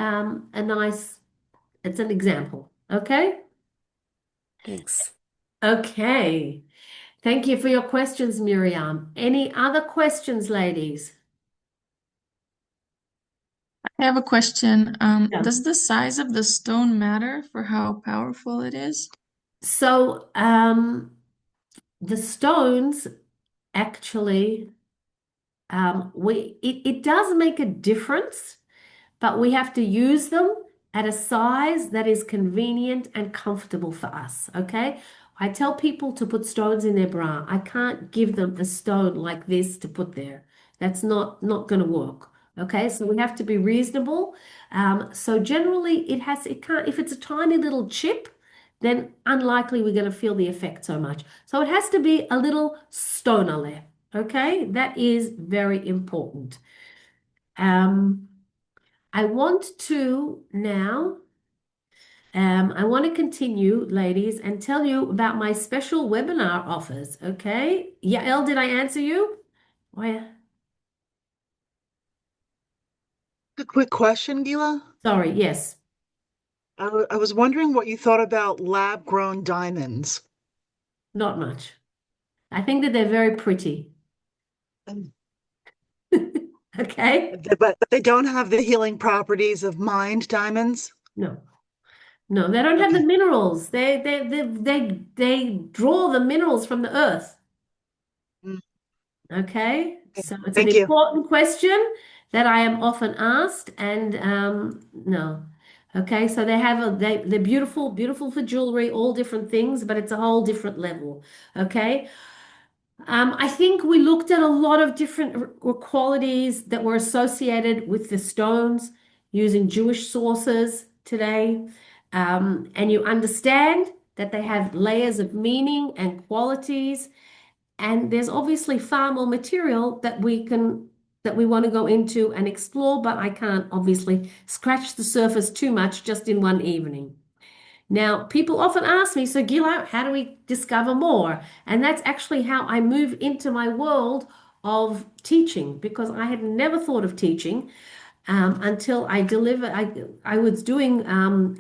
it's an example. Okay? Thanks. Okay. Thank you for your questions, Miriam. Any other questions, ladies? I have a question. Yeah. Does the size of the stone matter for how powerful it is? So, the stones actually, it does make a difference, but we have to use them at a size that is convenient and comfortable for us. Okay. I tell people to put stones in their bra. I can't give them a stone like this to put there. That's not going to work. Okay. So we have to be reasonable. So generally it can't, if it's a tiny little chip, then unlikely we're going to feel the effect so much. So it has to be a little stonerly. Okay. That is very important. Um, I want to now I want to continue, ladies, and tell you about my special webinar offers. Okay. Yael, did I answer you? Why? A quick question, Gila. Sorry. Yes. I was wondering what you thought about lab-grown diamonds. Not much. I think that they're very pretty. Um, Okay. But they don't have the healing properties of mined diamonds. No. No, they don't have the Okay. minerals. They draw the minerals from the earth. Mm, Okay, okay. so it's an Thank you. important question that I am often asked, and no. Okay, so they're beautiful, beautiful for jewelry, all different things, but it's a whole different level. Okay, I think we looked at a lot of different qualities that were associated with the stones using Jewish sources today, and you understand that they have layers of meaning and qualities. And there's obviously far more material that we want to go into and explore, but I can't obviously scratch the surface too much just in one evening. Now, people often ask me, so Gila, how do we discover more? And that's actually how I move into my world of teaching because I had never thought of teaching until I delivered. I was doing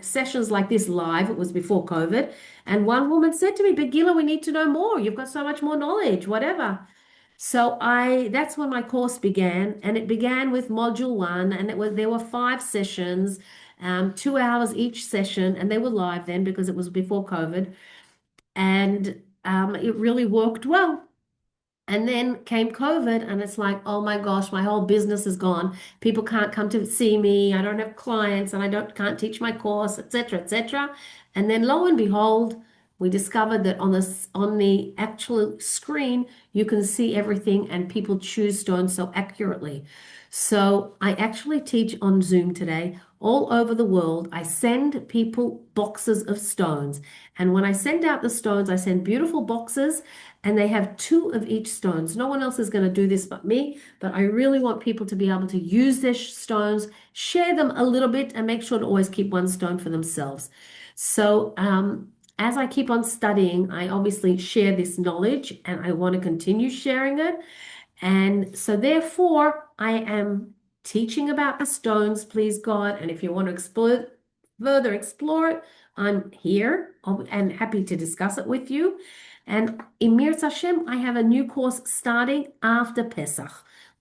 sessions like this live. It was before COVID, and one woman said to me, "But Gila, we need to know more. You've got so much more knowledge, whatever." So that's when my course began, and it began with module one, and there were 5 sessions, 2 hours each session, and they were live then because it was before COVID, and it really worked well. And then came COVID, and it's like, oh my gosh, my whole business is gone. People can't come to see me. I don't have clients, and I don't can't teach my course, etc., etc. And then lo and behold, we discovered that on the actual screen, you can see everything, and people choose stones so accurately. So I actually teach on Zoom today, all over the world. I send people boxes of stones, and when I send out the stones, I send beautiful boxes and they have 2 of each stones. No one else is going to do this but me, but I really want people to be able to use their stones, share them a little bit, and make sure to always keep 1 stone for themselves. So, as I keep on studying, I obviously share this knowledge and I want to continue sharing it. And so, therefore, I am teaching about the stones, please God. And if you want to further explore it, I'm here and happy to discuss it with you. And in Mir Hashem, I have a new course starting after Pesach.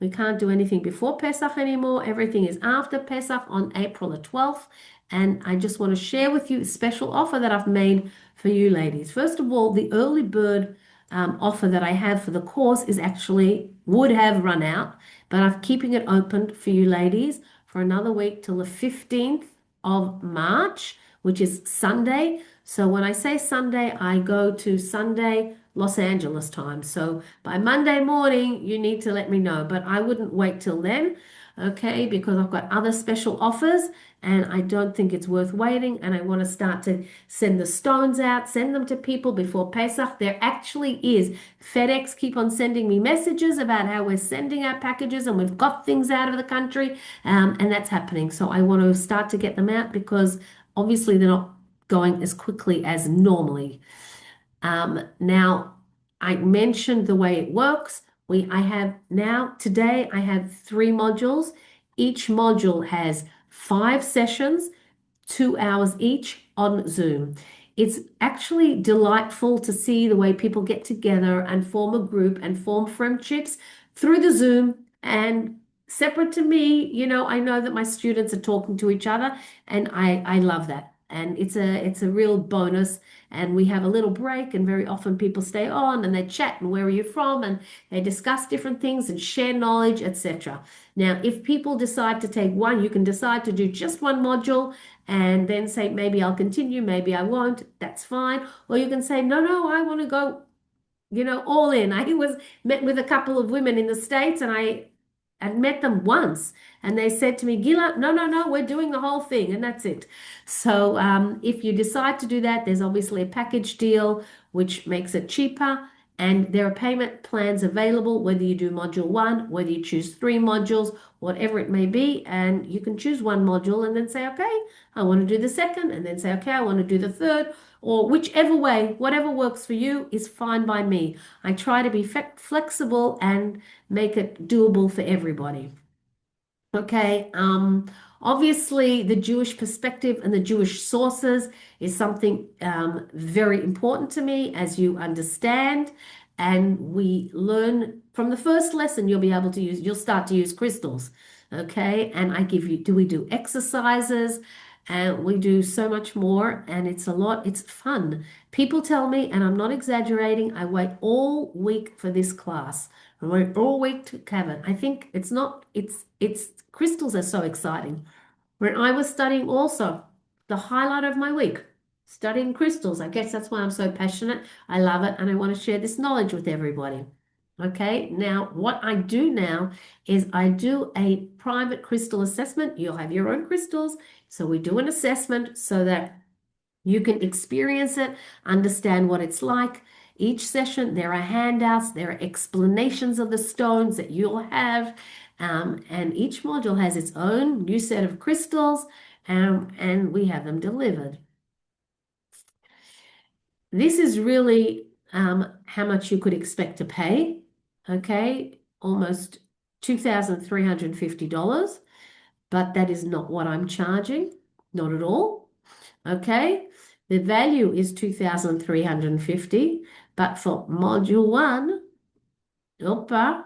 We can't do anything before Pesach anymore. Everything is after Pesach on April the 12th. And I just want to share with you a special offer that I've made for you ladies. First of all, the early bird offer that I have for the course is actually would have run out, but I'm keeping it open for you ladies for another week till the 15th of March, which is Sunday. So when I say Sunday, I go to Sunday, Los Angeles time. So by Monday morning, you need to let me know, but I wouldn't wait till then, okay, because I've got other special offers and I don't think it's worth waiting. And I want to start to send the stones out, send them to people before Pesach. There actually is. FedEx keep on sending me messages about how we're sending our packages and we've got things out of the country, and that's happening. So I want to start to get them out because obviously they're not going as quickly as normally. Now, I mentioned the way it works. I have now, today, I have 3 modules. Each module has 5 sessions, 2 hours each on Zoom. It's actually delightful to see the way people get together and form a group and form friendships through the Zoom. And separate to me, I know that my students are talking to each other, and I love that. And it's a real bonus. And we have a little break, and very often people stay on and they chat and where are you from, and they discuss different things and share knowledge, etc. Now, if people decide to take one, you can decide to do just 1 module and then say, maybe I'll continue, maybe I won't. That's fine. Or you can say, no, no, I want to go, all in. I was met with a couple of women in the States, and I had met them once, and they said to me, Gila, no, no, no, we're doing the whole thing, and that's it. So if you decide to do that, there's obviously a package deal which makes it cheaper. And there are payment plans available, whether you do module one, whether you choose 3 modules, whatever it may be. And you can choose one module and then say, okay, I want to do the second, and then say, okay, I want to do the third, or whichever way, whatever works for you is fine by me. I try to be flexible and make it doable for everybody. Okay, obviously the Jewish perspective and the Jewish sources is something very important to me, as you understand. And we learn from the first lesson, you'll start to use crystals. Okay, and I give you, we do exercises and we do so much more, and it's fun. People tell me, and I'm not exaggerating, I wait all week for this class. I wait all week to have it. I think it's crystals are so exciting. When I was studying also, the highlight of my week, studying crystals. I guess that's why I'm so passionate. I love it, and I want to share this knowledge with everybody. Okay, now what I do now is I do a private crystal assessment. You'll have your own crystals. So we do an assessment so that you can experience it, understand what it's like. Each session, there are handouts, there are explanations of the stones that you'll have, and each module has its own new set of crystals, and we have them delivered. This is really how much you could expect to pay, okay? Almost $2,350, but that is not what I'm charging, not at all. Okay, the value is 2,350, but for module one, opa,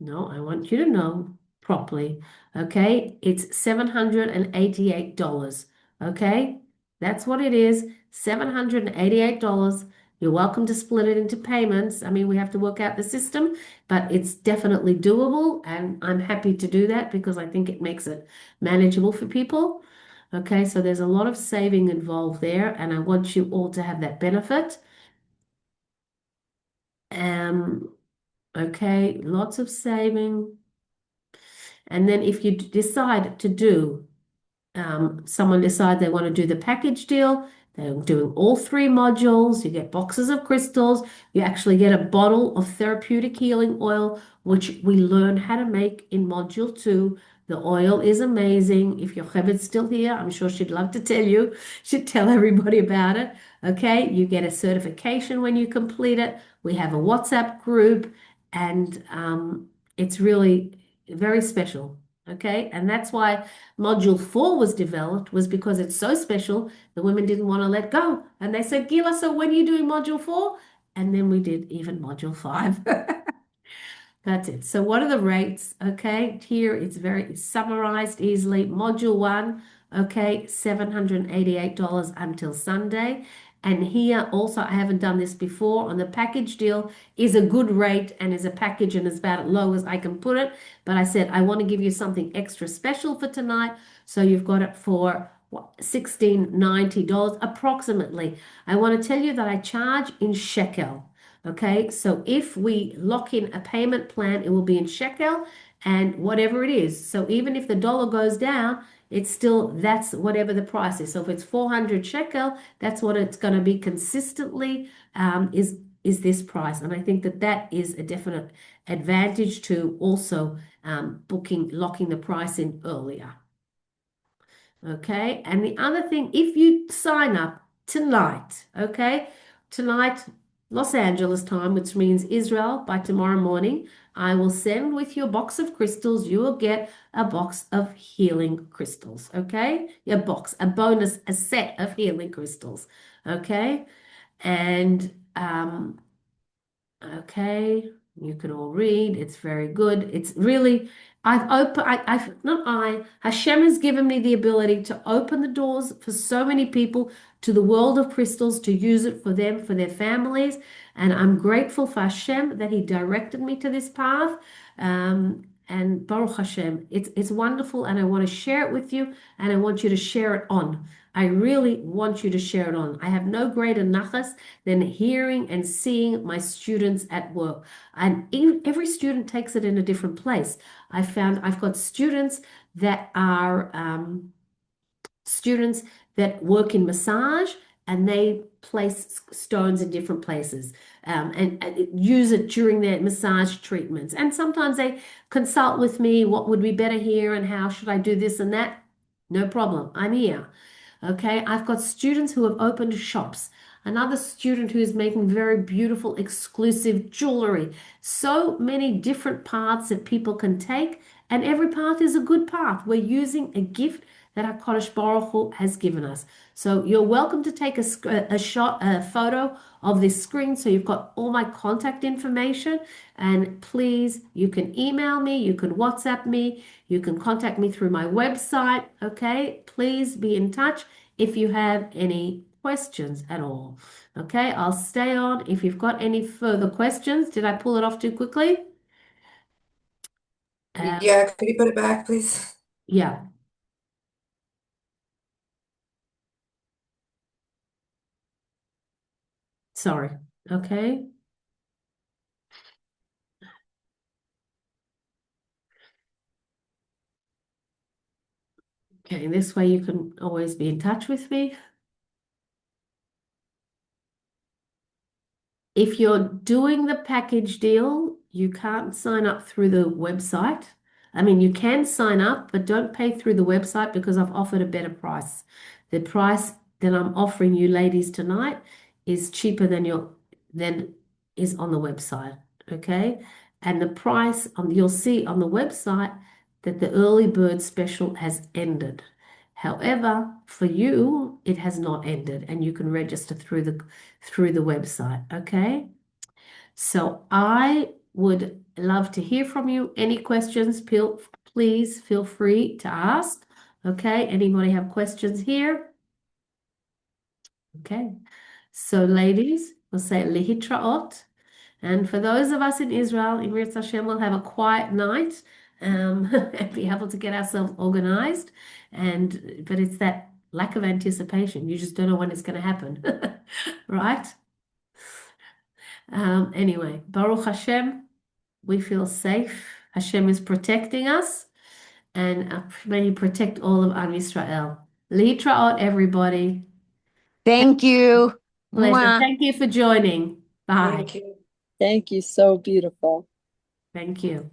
no, I want you to know properly. Okay, it's $788. Okay, that's what it is, $788. You're welcome to split it into payments. I mean, we have to work out the system, but it's definitely doable, and I'm happy to do that because I think it makes it manageable for people. Okay, so there's a lot of saving involved there, and I want you all to have that benefit. Okay, lots of saving. And then if you decide to do, someone decides they want to do the package deal, they're doing all 3 modules, you get boxes of crystals, you actually get a bottle of therapeutic healing oil, which we learn how to make in module 2. The oil is amazing. If your Yochevet's still here, I'm sure she'd love to tell you. She'd tell everybody about it. Okay, you get a certification when you complete it. We have a WhatsApp group, and it's really very special. Okay, and that's why module 4 was developed, was because it's so special, the women didn't want to let go. And they said, Gila, so when are you doing module 4? And then we did even module 5. That's it. So what are the rates? Okay, here it's summarized easily. Module 1, okay, $788 until Sunday. And here also, I haven't done this before, on the package deal is a good rate and is a package and is about as low as I can put it. But I said, I want to give you something extra special for tonight. So you've got it for what, $1690 approximately. I want to tell you that I charge in shekel. Okay, so if we lock in a payment plan, it will be in shekel and whatever it is. So even if the dollar goes down, it's still, that's whatever the price is. So if it's 400 shekel, that's what it's going to be consistently, is this price. And I think that that is a definite advantage to also locking the price in earlier. Okay, and the other thing, if you sign up tonight, okay, tonight, Los Angeles time, which means Israel, by tomorrow morning, I will send with your box of crystals, you will get a box of healing crystals, okay? A bonus, a set of healing crystals, okay? And okay, you can all read. It's very good. It's really, Hashem has given me the ability to open the doors for so many people to the world of crystals, to use it for them, for their families. And I'm grateful for Hashem that He directed me to this path. And Baruch Hashem, it's wonderful, and I want to share it with you, and I want you to share it on. I really want you to share it on. I have no greater nachas than hearing and seeing my students at work. And every student takes it in a different place. I've got students that are students that work in massage, and they place stones in different places and use it during their massage treatments. And sometimes they consult with me, what would be better here and how should I do this and that? No problem. I'm here. Okay, I've got students who have opened shops. Another student who is making very beautiful, exclusive jewelry. So many different paths that people can take, and every path is a good path. We're using a gift that HaKadosh Baruch Hu has given us. So you're welcome to take a photo of this screen so you've got all my contact information. And please, you can email me, you can WhatsApp me, you can contact me through my website. Okay, please be in touch if you have any questions at all. Okay, I'll stay on if you've got any further questions. Did I pull it off too quickly? Yeah, could you put it back, please? Yeah, sorry. Okay. Okay, this way you can always be in touch with me. If you're doing the package deal, you can't sign up through the website. I mean, you can sign up, but don't pay through the website because I've offered a better price. The price that I'm offering you ladies tonight is cheaper than is on the website. Okay? And the price you'll see on the website that the early bird special has ended. However, for you, it has not ended, and you can register through the website. Okay. So I would love to hear from you. Any questions, please feel free to ask. Okay. Anybody have questions here? Okay. So ladies, we'll say lihitraot. And for those of us in Israel, in Mirz Hashem, we'll have a quiet night and be able to get ourselves organized. But it's that lack of anticipation. You just don't know when it's going to happen, right? Anyway, Baruch Hashem, we feel safe. Hashem is protecting us, and may He protect all of Am Yisrael. Litraot, everybody. Thank you. Pleasure. Mwah. Thank you for joining. Bye. Thank you. Thank you. So beautiful. Thank you.